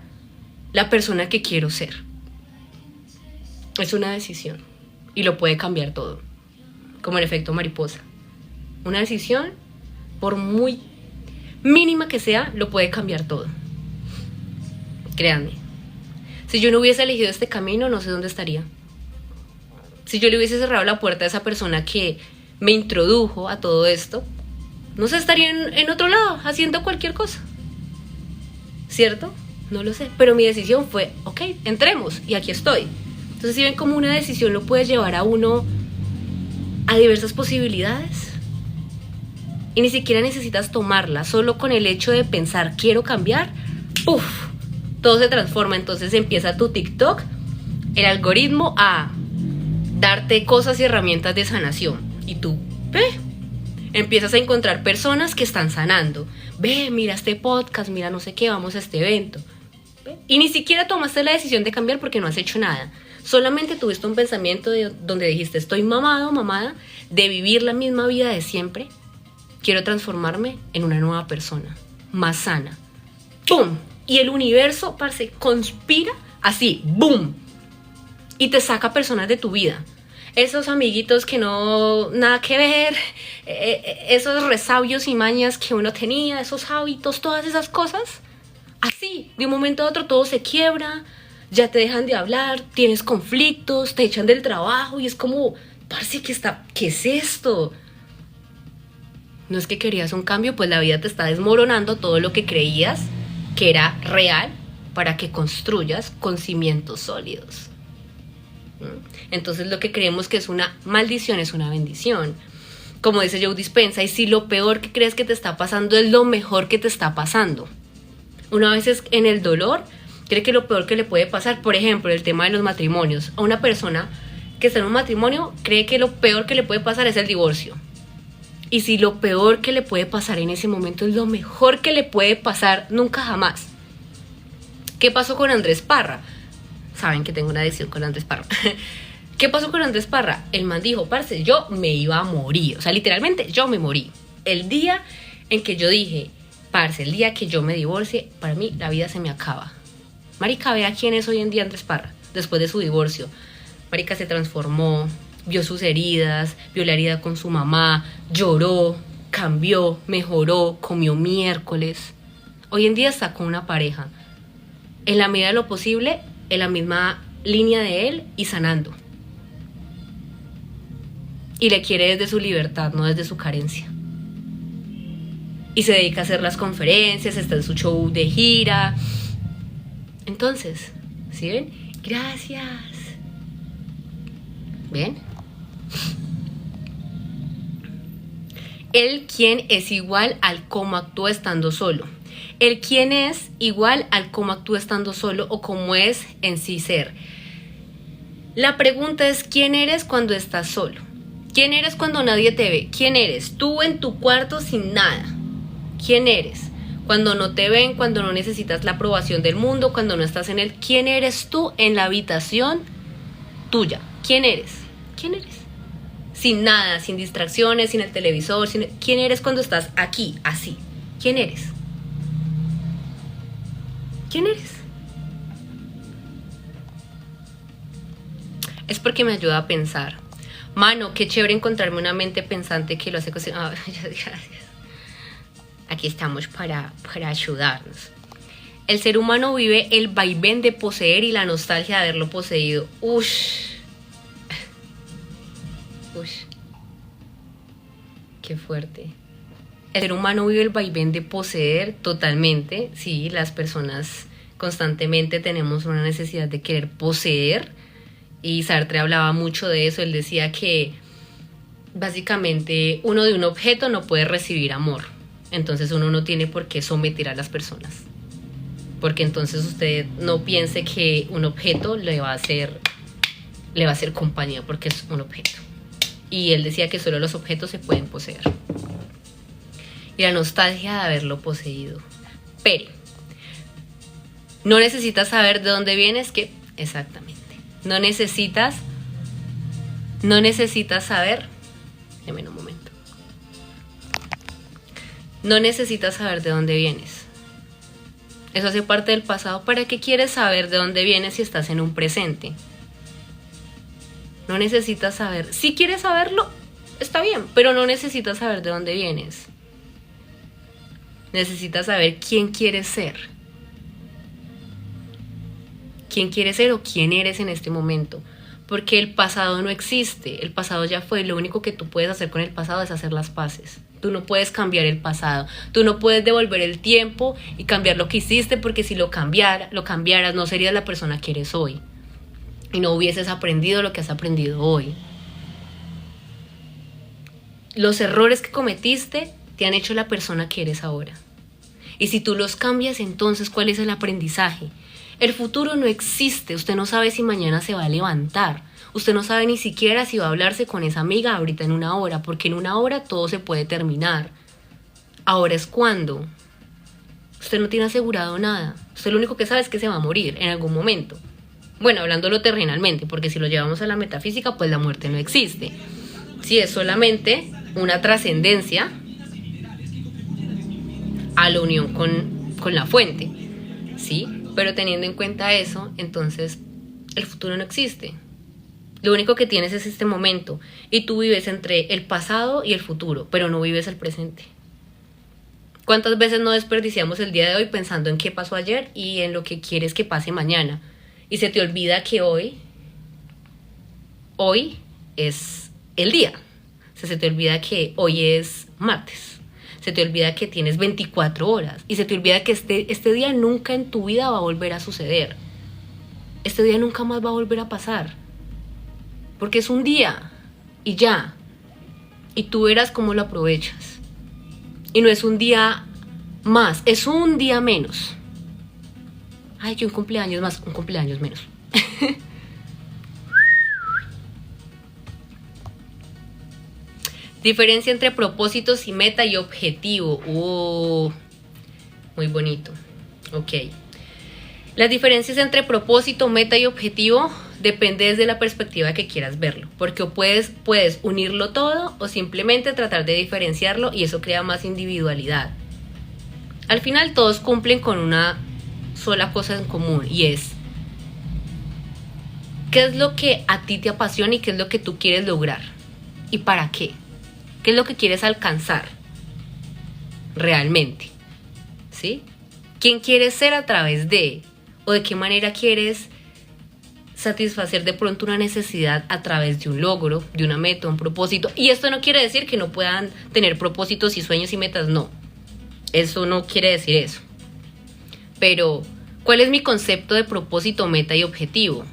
A: la persona que quiero ser? Es una decisión y lo puede cambiar todo, como el efecto mariposa. Una decisión, por muy mínima que sea, lo puede cambiar todo. Créanme, si yo no hubiese elegido este camino, no sé dónde estaría. Si yo le hubiese cerrado la puerta a esa persona que me introdujo a todo esto, no sé, estaría en otro lado, haciendo cualquier cosa. ¿Cierto? No lo sé, pero mi decisión fue, ok, entremos, y aquí estoy. Entonces, si ven cómo una decisión lo puede llevar a uno a diversas posibilidades, y ni siquiera necesitas tomarla, solo con el hecho de pensar, quiero cambiar, ¡puf!, todo se transforma. Entonces empieza tu TikTok, el algoritmo, a darte cosas y herramientas de sanación, y tú, empiezas a encontrar personas que están sanando. Ve, mira este podcast, mira no sé qué, vamos a este evento. Y ni siquiera tomaste la decisión de cambiar porque no has hecho nada. Solamente tuviste un pensamiento donde dijiste, estoy mamado, mamada, de vivir la misma vida de siempre. Quiero transformarme en una nueva persona, más sana. ¡Pum! Y el universo, parce, conspira así, ¡boom! Y te saca personas de tu vida. Esos amiguitos que no, nada que ver, esos resabios y mañas que uno tenía, esos hábitos, todas esas cosas. Así, de un momento a otro todo se quiebra, ya te dejan de hablar, tienes conflictos, te echan del trabajo y es como, parce, ¿qué es esto? No es que querías un cambio, pues la vida te está desmoronando todo lo que creías que era real para que construyas con cimientos sólidos. Entonces lo que creemos que es una maldición es una bendición. Como dice Joe Dispenza, y si lo peor que crees que te está pasando es lo mejor que te está pasando. Una vez en el dolor cree que lo peor que le puede pasar, por ejemplo, el tema de los matrimonios. A una persona que está en un matrimonio cree que lo peor que le puede pasar es el divorcio. Y si lo peor que le puede pasar en ese momento es lo mejor que le puede pasar, nunca jamás. ¿Qué pasó con Andrés Parra? Saben que tengo una adicción con Andrés Parra. ¿Qué pasó con Andrés Parra? El man dijo, parce, yo me iba a morir. O sea, literalmente, yo me morí. El día en que yo dije, parce, el día que yo me divorcie, para mí la vida se me acaba. Marica, vea quién es hoy en día Andrés Parra, después de su divorcio. Marica se transformó, vio sus heridas, vio la herida con su mamá, lloró, cambió, mejoró, comió miércoles. Hoy en día está con una pareja. En la medida de lo posible, en la misma línea de él y sanando. Y le quiere desde su libertad, no desde su carencia. Y se dedica a hacer las conferencias, está en su show de gira. Entonces, ¿sí ven? Gracias. ¿Ven? El quién es igual al cómo actúa estando solo. El quién es igual al cómo actúa estando solo o cómo es en sí ser. La pregunta es ¿quién eres cuando estás solo? ¿Quién eres cuando nadie te ve? ¿Quién eres? Tú en tu cuarto sin nada. ¿Quién eres? Cuando no te ven, cuando no necesitas la aprobación del mundo, cuando no estás en él. ¿Quién eres tú en la habitación tuya? ¿Quién eres? ¿Quién eres? Sin nada, sin distracciones, sin el televisor. ¿Quién eres cuando estás aquí, así? ¿Quién eres? ¿Quién eres? Es porque me ayuda a pensar. Mano, qué chévere encontrarme una mente pensante que lo hace cosas. Oh, gracias. Aquí estamos para ayudarnos. El ser humano vive el vaivén de poseer y la nostalgia de haberlo poseído. Ush. Qué fuerte. El ser humano vive el vaivén de poseer totalmente. Sí, las personas constantemente tenemos una necesidad de querer poseer. Y Sartre hablaba mucho de eso. Él decía que básicamente uno de un objeto no puede recibir amor. Entonces uno no tiene por qué someter a las personas. Porque entonces usted no piense que un objeto le va a hacer compañía porque es un objeto. Y él decía que solo los objetos se pueden poseer. Y la nostalgia de haberlo poseído. Pero no necesitas saber de dónde vienes, que exactamente. No necesitas saber. Deme un momento. No necesitas saber de dónde vienes. Eso hace parte del pasado. ¿Para qué quieres saber de dónde vienes si estás en un presente? No necesitas saber. Si quieres saberlo, está bien, pero no necesitas saber de dónde vienes. Necesitas saber quién quieres ser. ¿Quién quieres ser o quién eres en este momento? Porque el pasado no existe, el pasado ya fue. Lo único que tú puedes hacer con el pasado es hacer las paces. Tú no puedes cambiar el pasado, tú no puedes devolver el tiempo y cambiar lo que hiciste, porque si lo cambiaras no serías la persona que eres hoy y no hubieses aprendido lo que has aprendido hoy. Los errores que cometiste te han hecho la persona que eres ahora. Y si tú los cambias, entonces, ¿cuál es el aprendizaje? El futuro no existe. Usted no sabe si mañana se va a levantar. Usted no sabe ni siquiera si va a hablarse con esa amiga ahorita en una hora, porque en una hora todo se puede terminar. Ahora es cuando. Usted no tiene asegurado nada. Usted lo único que sabe es que se va a morir en algún momento. Bueno, hablándolo terrenalmente, porque si lo llevamos a la metafísica, pues la muerte no existe. Sí, es solamente una trascendencia a la unión con la fuente, ¿sí? Pero teniendo en cuenta eso, entonces el futuro no existe. Lo único que tienes es este momento y tú vives entre el pasado y el futuro, pero no vives el presente. ¿Cuántas veces no desperdiciamos el día de hoy pensando en qué pasó ayer y en lo que quieres que pase mañana? Y se te olvida que hoy es el día. O sea, se te olvida que hoy es martes. Se te olvida que tienes 24 horas. Y se te olvida que este día nunca en tu vida va a volver a suceder. Este día nunca más va a volver a pasar. Porque es un día y ya. Y tú verás cómo lo aprovechas. Y no es un día más, es un día menos. Ay, que un cumpleaños más, un cumpleaños menos. Diferencia entre propósitos y meta y objetivo. Muy bonito. Ok. Las diferencias entre propósito, meta y objetivo depende desde la perspectiva que quieras verlo. Porque puedes unirlo todo o simplemente tratar de diferenciarlo y eso crea más individualidad. Al final todos cumplen con una sola cosa en común y es ¿qué es lo que a ti te apasiona y qué es lo que tú quieres lograr? ¿Y para qué? ¿Qué es lo que quieres alcanzar realmente? ¿Sí? ¿Quién quieres ser a través de? ¿O de qué manera quieres satisfacer de pronto una necesidad a través de un logro, de una meta, un propósito? Y esto no quiere decir que no puedan tener propósitos y sueños y metas, no. Eso no quiere decir eso. Pero, ¿cuál es mi concepto de propósito, meta y objetivo?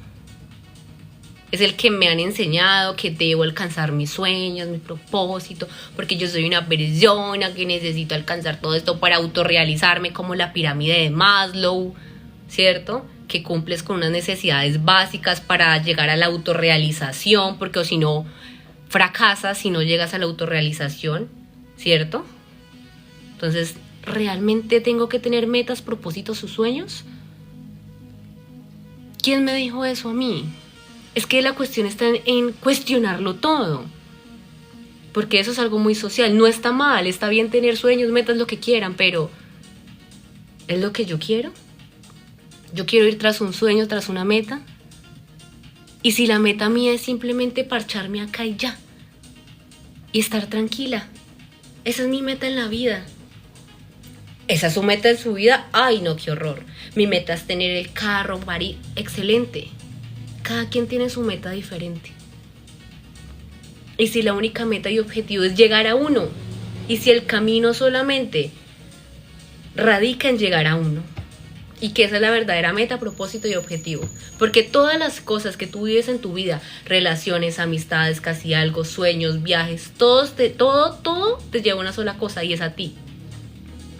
A: Es el que me han enseñado que debo alcanzar mis sueños, mi propósito, porque yo soy una persona que necesito alcanzar todo esto para autorrealizarme, como la pirámide de Maslow, ¿cierto? Que cumples con unas necesidades básicas para llegar a la autorrealización, porque o si no, fracasas si no llegas a la autorrealización, ¿cierto? Entonces, ¿realmente tengo que tener metas, propósitos o sueños? ¿Quién me dijo eso a mí? Es que la cuestión está en cuestionarlo todo. Porque eso es algo muy social. No está mal, está bien tener sueños, metas, lo que quieran, pero ¿es lo que yo quiero? Yo quiero ir tras un sueño, tras una meta. Y si la meta mía es simplemente parcharme acá y ya. Y estar tranquila. Esa es mi meta en la vida. ¿Esa es su meta en su vida? ¡Ay, no, qué horror! Mi meta es tener el carro, marido. Excelente. Cada quien tiene su meta diferente. Y si la única meta y objetivo es llegar a uno, y si el camino solamente radica en llegar a uno, y que esa es la verdadera meta, propósito y objetivo. Porque todas las cosas que tú vives en tu vida, relaciones, amistades, casi algo, sueños, viajes, todo te lleva a una sola cosa y es a ti.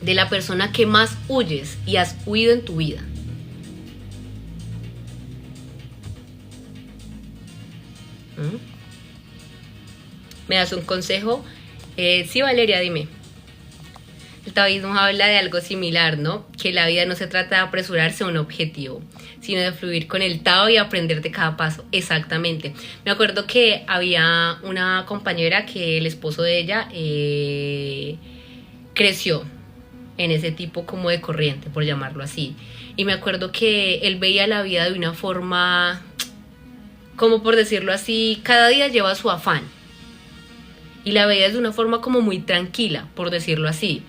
A: De la persona que más huyes y has huido en tu vida. ¿Me das un consejo? Sí, Valeria, dime. El taoísmo habla de algo similar, ¿no? Que la vida no se trata de apresurarse a un objetivo, sino de fluir con el Tao y aprender de cada paso. Exactamente. Me acuerdo que había una compañera que el esposo de ella creció en ese tipo como de corriente, por llamarlo así. Y me acuerdo que él veía la vida de una forma, como por decirlo así, cada día lleva su afán. Y la veía de una forma como muy tranquila, por decirlo así.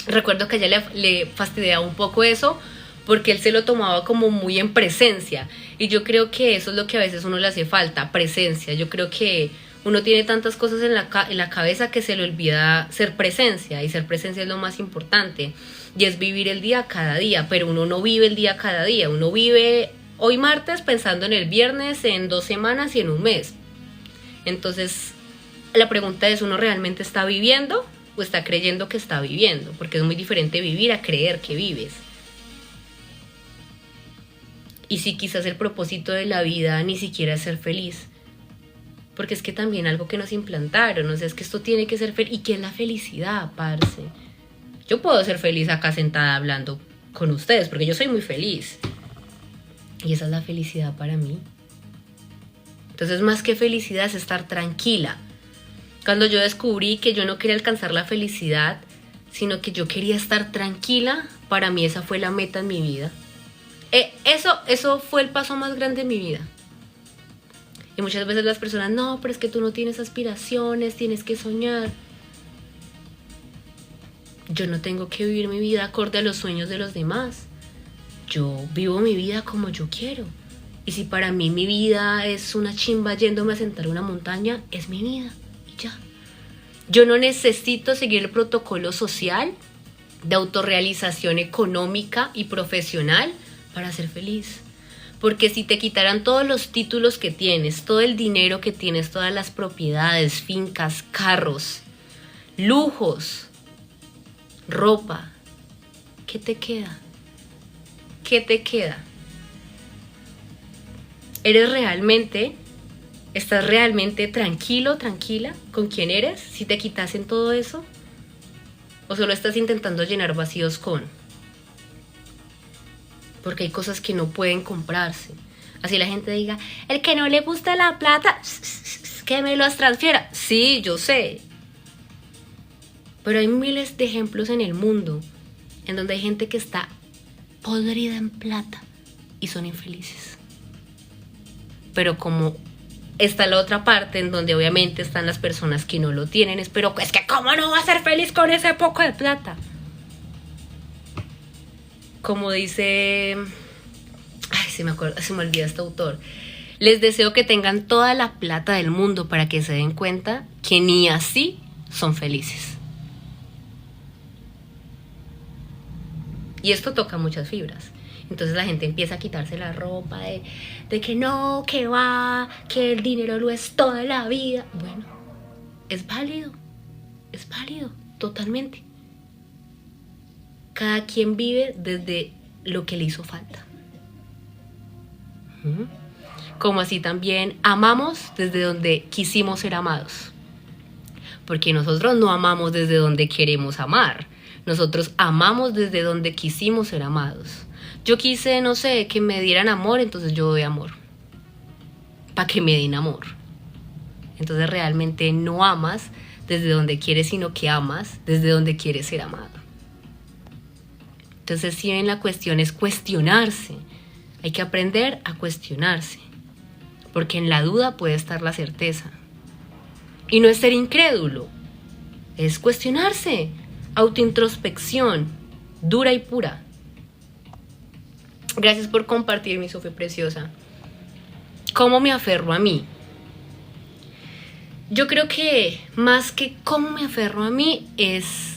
A: Recuerdo que a ella le fastidiaba un poco eso, porque él se lo tomaba como muy en presencia. Y yo creo que eso es lo que a veces uno le hace falta, presencia. Yo creo que uno tiene tantas cosas en la cabeza que se le olvida ser presencia. Y ser presencia es lo más importante. Y es vivir el día cada día. Pero uno no vive el día cada día. Uno vive hoy martes pensando en el viernes, en 2 semanas y en un mes. Entonces, la pregunta es, ¿uno realmente está viviendo o está creyendo que está viviendo? Porque es muy diferente vivir a creer que vives. Y si quizás el propósito de la vida ni siquiera es ser feliz. Porque es que también algo que nos implantaron, o sea, es que esto tiene que ser feliz. ¿Y qué es la felicidad, parce? Yo puedo ser feliz acá sentada hablando con ustedes, porque yo soy muy feliz. Y esa es la felicidad para mí. Entonces, más que felicidad es estar tranquila. Cuando yo descubrí que yo no quería alcanzar la felicidad, sino que yo quería estar tranquila, para mí esa fue la meta en mi vida. Eso fue el paso más grande en mi vida. Y muchas veces las personas, no, pero es que tú no tienes aspiraciones, tienes que soñar. Yo no tengo que vivir mi vida acorde a los sueños de los demás. Yo vivo mi vida como yo quiero. Y si para mí mi vida es una chimba yéndome a sentar a una montaña, es mi vida y ya. Yo no necesito seguir el protocolo social de autorrealización económica y profesional para ser feliz. Porque si te quitaran todos los títulos que tienes, todo el dinero que tienes, todas las propiedades, fincas, carros, lujos, ropa, ¿qué te queda? ¿Qué te queda? ¿Estás realmente tranquilo, tranquila con quién eres si te quitasen todo eso? ¿O solo estás intentando llenar vacíos con? Porque hay cosas que no pueden comprarse. Así la gente diga, el que no le gusta la plata, que me los transfiera. Sí, yo sé. Pero hay miles de ejemplos en el mundo en donde hay gente que está podrida en plata y son infelices. Pero como está la otra parte en donde obviamente están las personas que no lo tienen, pero es que ¿cómo no va a ser feliz con ese poco de plata? Como dice, se me olvida este autor, les deseo que tengan toda la plata del mundo para que se den cuenta que ni así son felices. Y esto toca muchas fibras. Entonces la gente empieza a quitarse la ropa de que no, que va, que el dinero lo es toda la vida. Bueno, es válido, totalmente. Cada quien vive desde lo que le hizo falta. Como así también amamos desde donde quisimos ser amados. Porque nosotros no amamos desde donde queremos amar. Nosotros amamos desde donde quisimos ser amados. Yo quise, no sé, que me dieran amor, entonces yo doy amor. Para que me den amor. Entonces realmente no amas desde donde quieres, sino que amas desde donde quieres ser amado. Entonces si bien la cuestión es cuestionarse, hay que aprender a cuestionarse, porque en la duda puede estar la certeza. Y no es ser incrédulo, es cuestionarse, autointrospección, dura y pura. Gracias por compartir, mi Sofía preciosa. ¿Cómo me aferro a mí? Yo creo que más que cómo me aferro a mí es...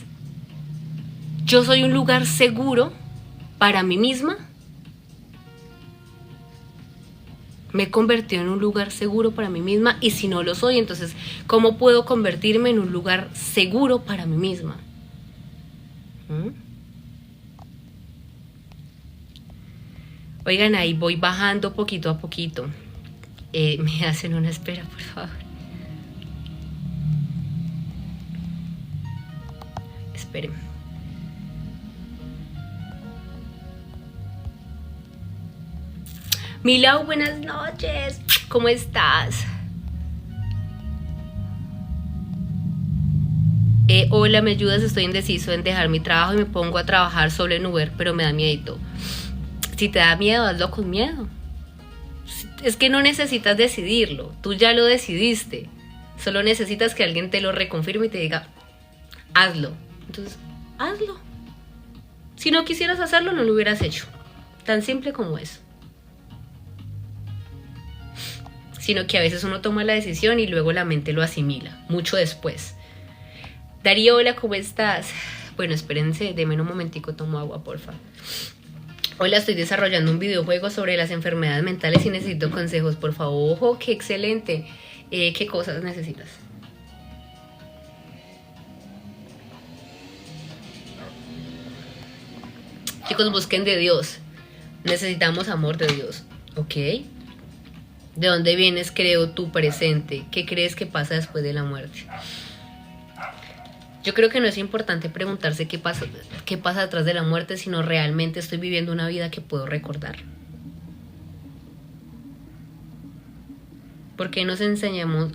A: Yo soy un lugar seguro para mí misma. Me he convertido en un lugar seguro para mí misma. Y si no lo soy, entonces, ¿cómo puedo convertirme en un lugar seguro para mí misma? Oigan, ahí voy bajando poquito a poquito. Me hacen una espera, por favor. Esperen. Milau, buenas noches. ¿Cómo estás? Hola, ¿me ayudas? Estoy indeciso en dejar mi trabajo y me pongo a trabajar solo en Uber, pero me da miedito. Si te da miedo, hazlo con miedo. Es que no necesitas decidirlo, tú ya lo decidiste. Solo necesitas que alguien te lo reconfirme y te diga, hazlo. Entonces, hazlo. Si no quisieras hacerlo, no lo hubieras hecho. Tan simple como eso. Sino que a veces uno toma la decisión y luego la mente lo asimila, mucho después. Darío, hola, ¿cómo estás? Bueno, espérense, denme un momentico, tomo agua, porfa. Hola, estoy desarrollando un videojuego sobre las enfermedades mentales y necesito consejos, por favor. Ojo, qué excelente. ¿Qué cosas necesitas? Chicos, busquen de Dios. Necesitamos amor de Dios, ¿ok? ¿De dónde vienes, creo, tu presente? ¿Qué crees que pasa después de la muerte? Yo creo que no es importante preguntarse qué pasa detrás de la muerte, sino realmente estoy viviendo una vida que puedo recordar. ¿Por qué nos ensayamos,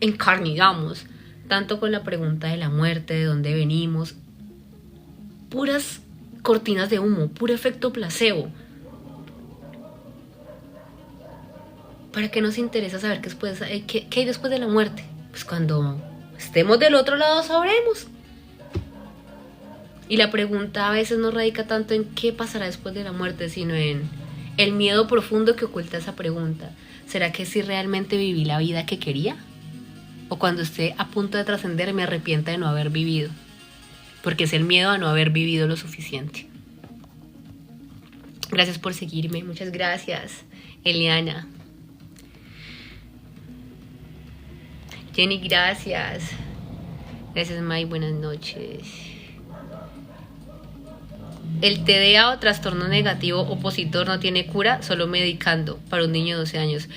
A: encarnigamos tanto con la pregunta de la muerte, de dónde venimos? Puras cortinas de humo, puro efecto placebo. ¿Para qué nos interesa saber qué hay después de la muerte? Pues cuando estemos del otro lado sabremos. Y la pregunta a veces no radica tanto en qué pasará después de la muerte, sino en el miedo profundo que oculta esa pregunta. ¿Será que si realmente viví la vida que quería? ¿O cuando esté a punto de trascender me arrepienta de no haber vivido? Porque es el miedo a no haber vivido lo suficiente. Gracias por seguirme, muchas gracias, Eliana. Jenny, gracias. Gracias, May, buenas noches. El TDA o trastorno negativo opositor no tiene cura, solo medicando para un niño de 12 años.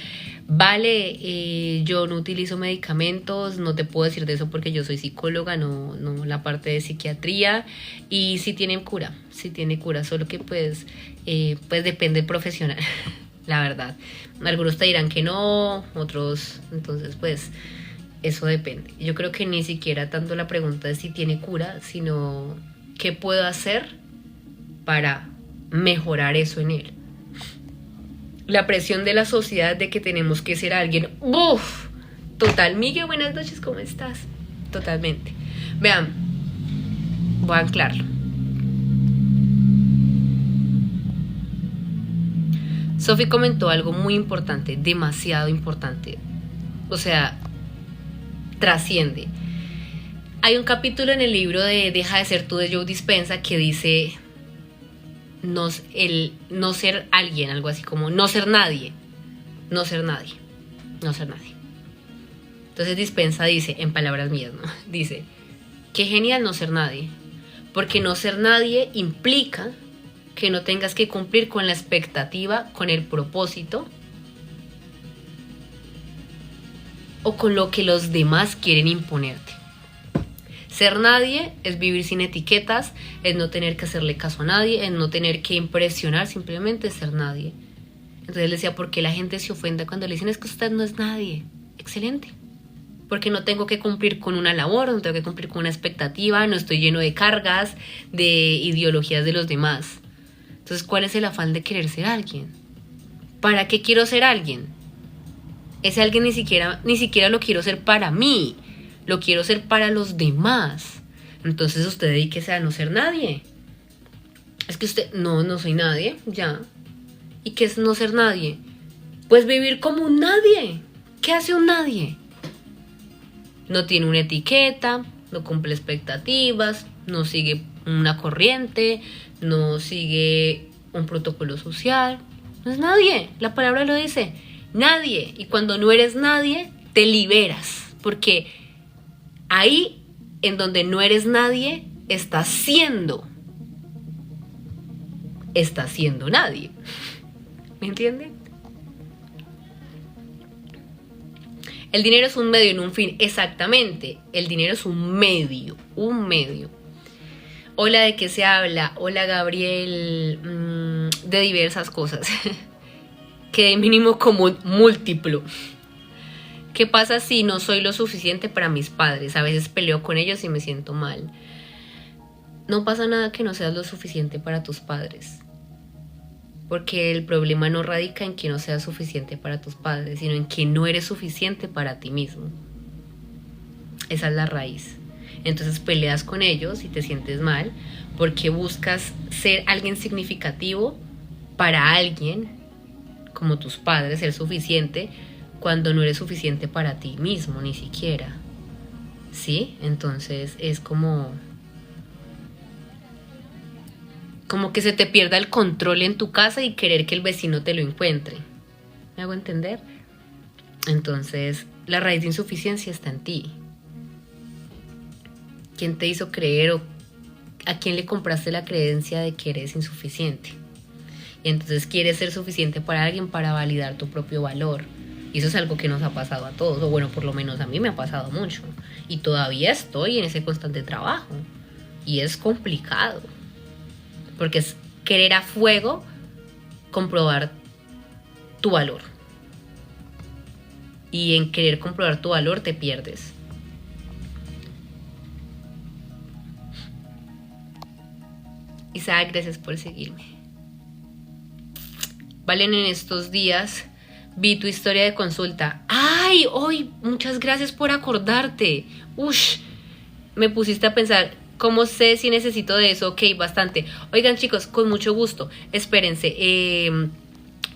A: Vale, yo no utilizo medicamentos, no te puedo decir de eso porque yo soy psicóloga, no la parte de psiquiatría. Y sí tiene cura, solo que pues depende del profesional, la verdad. Algunos te dirán que no, otros, entonces pues eso depende. Yo creo que ni siquiera tanto la pregunta de si tiene cura, sino qué puedo hacer para mejorar eso en él. La presión de la sociedad de que tenemos que ser alguien. ¡Uf! Total. Miguel, buenas noches, ¿cómo estás? Totalmente. Vean, voy a anclarlo. Sophie comentó algo muy importante, demasiado importante. O sea, trasciende. Hay un capítulo en el libro de Deja de ser tú de Joe Dispenza que dice el no ser alguien, algo así como no ser nadie. Entonces Dispenza dice, en palabras mías, ¿no? Dice, qué genial no ser nadie, porque no ser nadie implica que no tengas que cumplir con la expectativa, con el propósito o con lo que los demás quieren imponerte. Ser nadie es vivir sin etiquetas, es no tener que hacerle caso a nadie, es no tener que impresionar, simplemente ser nadie. Entonces él decía, ¿por qué la gente se ofende cuando le dicen es que usted no es nadie? Excelente. Porque no tengo que cumplir con una labor, no tengo que cumplir con una expectativa, no estoy lleno de cargas, de ideologías de los demás. Entonces, ¿cuál es el afán de querer ser alguien? ¿Para qué quiero ser alguien? Ese alguien ni siquiera lo quiero ser para mí. Lo quiero ser para los demás. Entonces usted dedíquese a no ser nadie. Es que usted, no soy nadie, ya. ¿Y qué es no ser nadie? Pues vivir como un nadie. ¿Qué hace un nadie? No tiene una etiqueta, no cumple expectativas, no sigue una corriente, no sigue un protocolo social. No es nadie, la palabra lo dice, nadie. Y cuando no eres nadie, te liberas. Porque ahí, en donde no eres nadie, estás siendo nadie. ¿Me entienden? El dinero es un medio, no un fin. Exactamente. El dinero es un medio. Hola, ¿de qué se habla? Hola, Gabriel. De diversas cosas. Que de mínimo común múltiplo. ¿Qué pasa si no soy lo suficiente para mis padres? A veces peleo con ellos y me siento mal. No pasa nada que no seas lo suficiente para tus padres. Porque el problema no radica en que no seas suficiente para tus padres, sino en que no eres suficiente para ti mismo. Esa es la raíz. Entonces peleas con ellos y te sientes mal porque buscas ser alguien significativo para alguien, como tus padres, ser suficiente, cuando no eres suficiente para ti mismo, ni siquiera. ¿Sí? Entonces es como que se te pierda el control en tu casa y querer que el vecino te lo encuentre. ¿Me hago entender? Entonces, la raíz de insuficiencia está en ti. ¿Quién te hizo creer o a quién le compraste la creencia de que eres insuficiente? Y entonces quieres ser suficiente para alguien para validar tu propio valor. Y eso es algo que nos ha pasado a todos, o bueno, por lo menos a mí me ha pasado mucho. Y todavía estoy en ese constante trabajo. Y es complicado. Porque es querer a fuego comprobar tu valor. Y en querer comprobar tu valor te pierdes. Isaac, gracias por seguirme. Valen, en estos días vi tu historia de consulta. ¡Ay! ¡Hoy! Muchas gracias por acordarte. ¡Ush! Me pusiste a pensar, ¿Cómo sé si necesito de eso? Ok, bastante. Oigan, chicos, con mucho gusto. Espérense.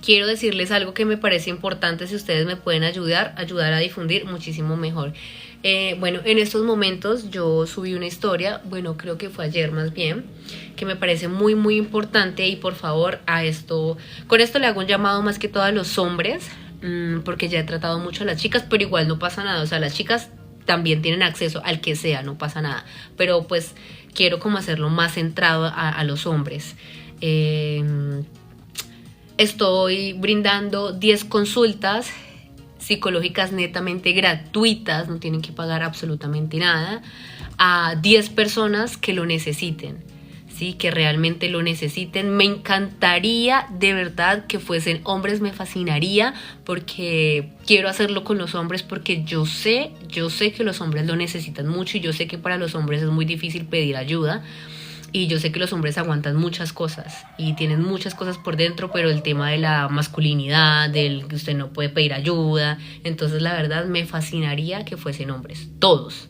A: Quiero decirles algo que me parece importante. Si ustedes me pueden ayudar a difundir, muchísimo mejor. Bueno, en estos momentos yo subí una historia, bueno, creo que fue ayer más bien, que me parece muy muy importante, y por favor con esto le hago un llamado más que todo a los hombres, porque ya he tratado mucho a las chicas, pero igual no pasa nada. O sea, las chicas también tienen acceso al que sea, no pasa nada, pero pues quiero como hacerlo más centrado a los hombres. Estoy brindando 10 consultas psicológicas netamente gratuitas, no tienen que pagar absolutamente nada, a 10 personas que lo necesiten, ¿sí? Que realmente lo necesiten. Me encantaría de verdad que fuesen hombres, me fascinaría, porque quiero hacerlo con los hombres, porque yo sé que los hombres lo necesitan mucho, y yo sé que para los hombres es muy difícil pedir ayuda. Y yo sé que los hombres aguantan muchas cosas y tienen muchas cosas por dentro, pero el tema de la masculinidad, del que usted no puede pedir ayuda, entonces la verdad me fascinaría que fuesen hombres, todos.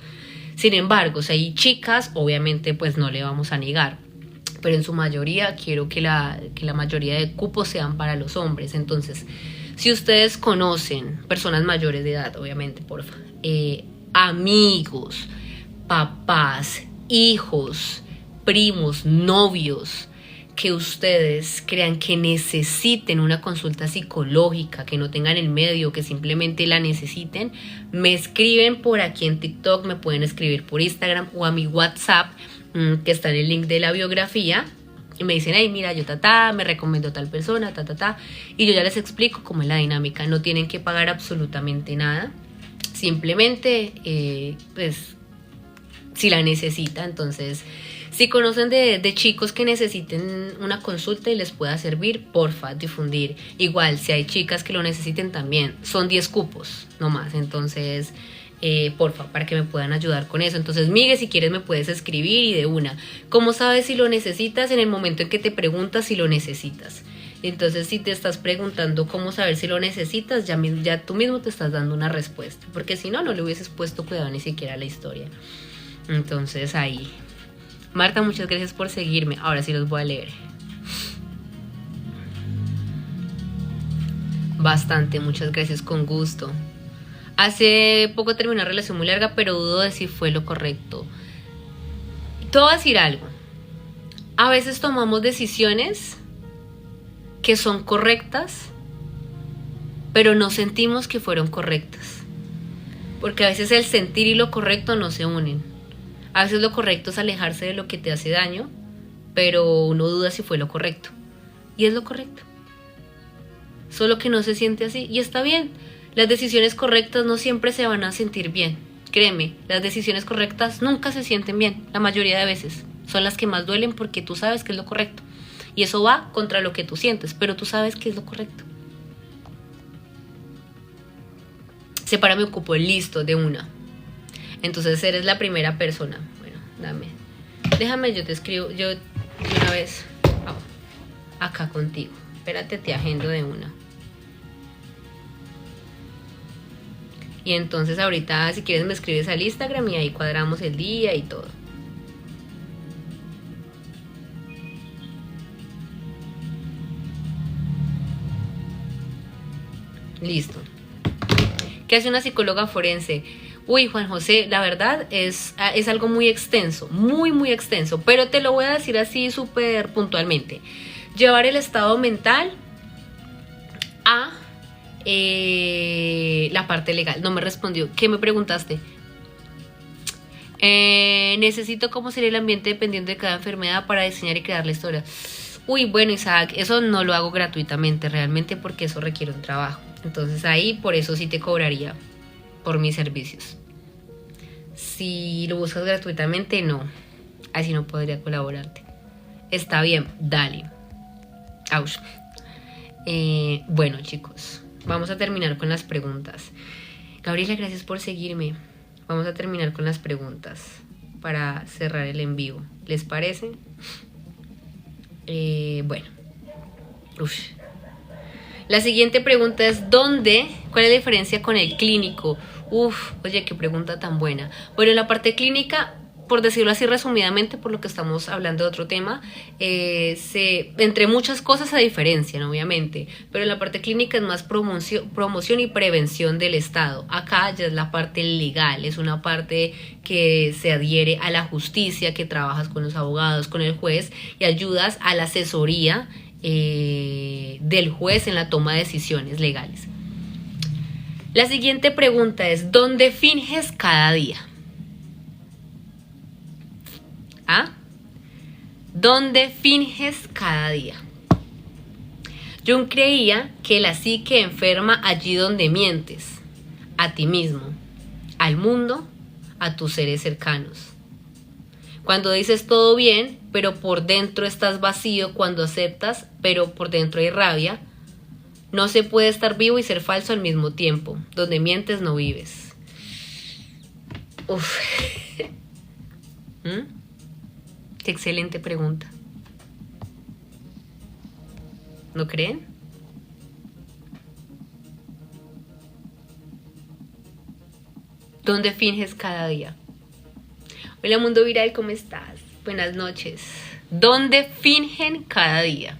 A: Sin embargo, si hay chicas, obviamente pues no le vamos a negar, pero en su mayoría quiero que la mayoría de cupos sean para los hombres. Entonces, si ustedes conocen personas mayores de edad, obviamente, porfa, amigos, papás, hijos, primos, novios, que ustedes crean que necesiten una consulta psicológica, que no tengan el medio, que simplemente la necesiten, me escriben por aquí en TikTok, me pueden escribir por Instagram o a mi WhatsApp, que está en el link de la biografía, y me dicen, hey, mira, yo me recomiendo tal persona, y yo ya les explico cómo es la dinámica. No tienen que pagar absolutamente nada, simplemente, pues, si la necesita. Entonces, si conocen de chicos que necesiten una consulta y les pueda servir, porfa, difundir. Igual, si hay chicas que lo necesiten también, son 10 cupos, no más. Entonces, porfa, para que me puedan ayudar con eso. Entonces, Miguel, si quieres me puedes escribir, y de una. ¿Cómo sabes si lo necesitas? En el momento en que te preguntas si lo necesitas. Entonces, si te estás preguntando cómo saber si lo necesitas, ya tú mismo te estás dando una respuesta. Porque si no, no le hubieses puesto cuidado ni siquiera a la historia. Entonces, ahí... Marta, muchas gracias por seguirme. Ahora sí los voy a leer. Bastante, muchas gracias, con gusto. Hace poco terminé una relación muy larga, pero dudo de si fue lo correcto. Te voy a decir algo. A veces tomamos decisiones que son correctas, pero no sentimos que fueron correctas. Porque a veces el sentir y lo correcto no se unen. A veces lo correcto es alejarse de lo que te hace daño, pero uno duda si fue lo correcto. Y es lo correcto. Solo que no se siente así, y está bien. Las decisiones correctas no siempre se van a sentir bien. Créeme, las decisiones correctas nunca se sienten bien, la mayoría de veces. Son las que más duelen, porque tú sabes que es lo correcto. Y eso va contra lo que tú sientes, pero tú sabes que es lo correcto. Sepárame un cupo, listo, de una. Entonces eres la primera persona. Bueno, déjame, yo te escribo, yo de una vez acá contigo. Espérate, te agendo de una. Y entonces ahorita, si quieres, me escribes al Instagram y ahí cuadramos el día y todo. Listo. ¿Qué hace una psicóloga forense? Uy, Juan José, la verdad es algo muy extenso, muy, muy extenso, pero te lo voy a decir así súper puntualmente. Llevar el estado mental a la parte legal. No me respondió. ¿Qué me preguntaste? Necesito cómo sería el ambiente dependiendo de cada enfermedad para diseñar y crear la historia. Uy, bueno, Isaac, eso no lo hago gratuitamente realmente, porque eso requiere un trabajo. Entonces ahí por eso sí te cobraría por mis servicios. Si lo buscas gratuitamente, no. Así no podría colaborarte. Está bien, dale. Ouch. Bueno, chicos, vamos a terminar con las preguntas. Gabriela, gracias por seguirme. Vamos a terminar con las preguntas para cerrar el en vivo. ¿Les parece? Bueno. Uf. La siguiente pregunta es ¿dónde? ¿Cuál es la diferencia con el clínico? Uf, oye, qué pregunta tan buena. Bueno, en la parte clínica por decirlo así resumidamente, por lo que estamos hablando de otro tema, entre muchas cosas se diferencian, obviamente, pero en la parte clínica es más promoción y prevención del Estado. Acá ya es la parte legal, es una parte que se adhiere a la justicia, que trabajas con los abogados, con el juez y ayudas a la asesoría del juez en la toma de decisiones legales. La siguiente pregunta es, ¿dónde finges cada día? ¿Ah? ¿Dónde finges cada día? Jung creía que la psique enferma allí donde mientes, a ti mismo, al mundo, a tus seres cercanos. Cuando dices todo bien, pero por dentro estás vacío, cuando aceptas, pero por dentro hay rabia, no se puede estar vivo y ser falso al mismo tiempo. Donde mientes no vives. Uf. Qué excelente pregunta. ¿No creen? ¿Dónde finges cada día? Hola mundo viral, ¿cómo estás? Buenas noches. ¿Dónde fingen cada día?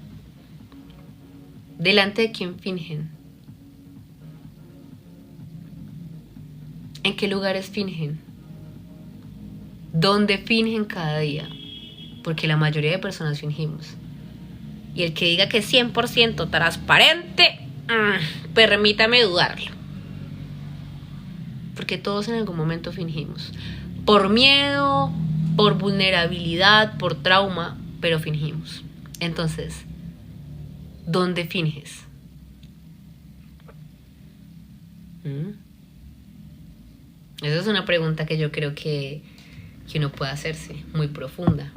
A: ¿Delante de quién fingen? ¿En qué lugares fingen? ¿Dónde fingen cada día? Porque la mayoría de personas fingimos. Y el que diga que es 100% transparente, permítame dudarlo. Porque todos en algún momento fingimos. Por miedo, por vulnerabilidad, por trauma, pero fingimos. Entonces, ¿dónde finges? Esa es una pregunta que yo creo que uno puede hacerse, muy profunda.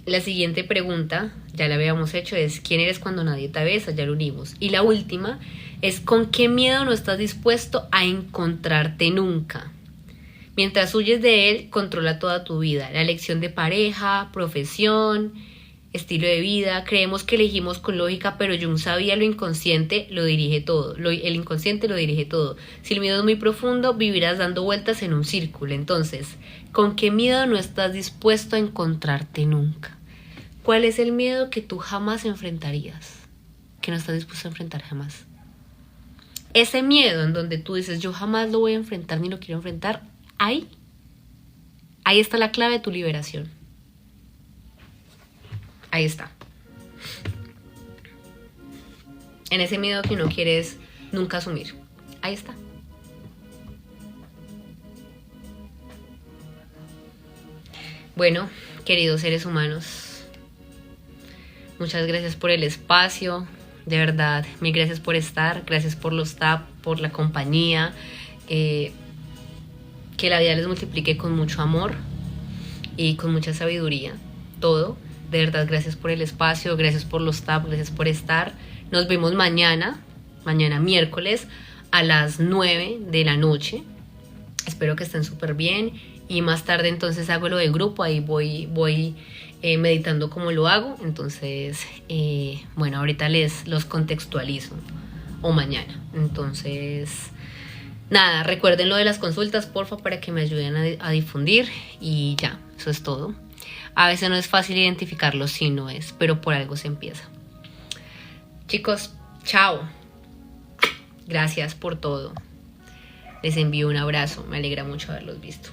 A: La siguiente pregunta, ya la habíamos hecho, es ¿quién eres cuando nadie te besa? Ya lo unimos. Y la última es ¿con qué miedo no estás dispuesto a encontrarte nunca? Mientras huyes de él, controla toda tu vida. La elección de pareja, profesión, estilo de vida. Creemos que elegimos con lógica, pero Jung sabía lo inconsciente lo dirige todo. El inconsciente lo dirige todo. Si el miedo es muy profundo, vivirás dando vueltas en un círculo. Entonces, ¿con qué miedo no estás dispuesto a encontrarte nunca? ¿Cuál es el miedo que tú jamás enfrentarías? Que no estás dispuesto a enfrentar jamás. Ese miedo en donde tú dices, yo jamás lo voy a enfrentar ni lo quiero enfrentar, ahí está la clave de tu liberación. Ahí está. En ese miedo que no quieres nunca asumir. Ahí está. Bueno, queridos seres humanos, muchas gracias por el espacio. De verdad, mil gracias por estar. Gracias por los taps, por la compañía. Que la vida les multiplique con mucho amor y con mucha sabiduría. Todo. De verdad, gracias por el espacio, gracias por los taps, gracias por estar. Nos vemos mañana miércoles a las 9 de la noche. Espero que estén súper bien. Y más tarde entonces hago lo del grupo, ahí voy meditando cómo lo hago. Entonces, bueno, ahorita los contextualizo o mañana. Entonces, nada, recuerden lo de las consultas, porfa, para que me ayuden a difundir. Y ya, eso es todo. A veces no es fácil identificarlo, sí no es, pero por algo se empieza. Chicos, chao. Gracias por todo. Les envío un abrazo, me alegra mucho haberlos visto.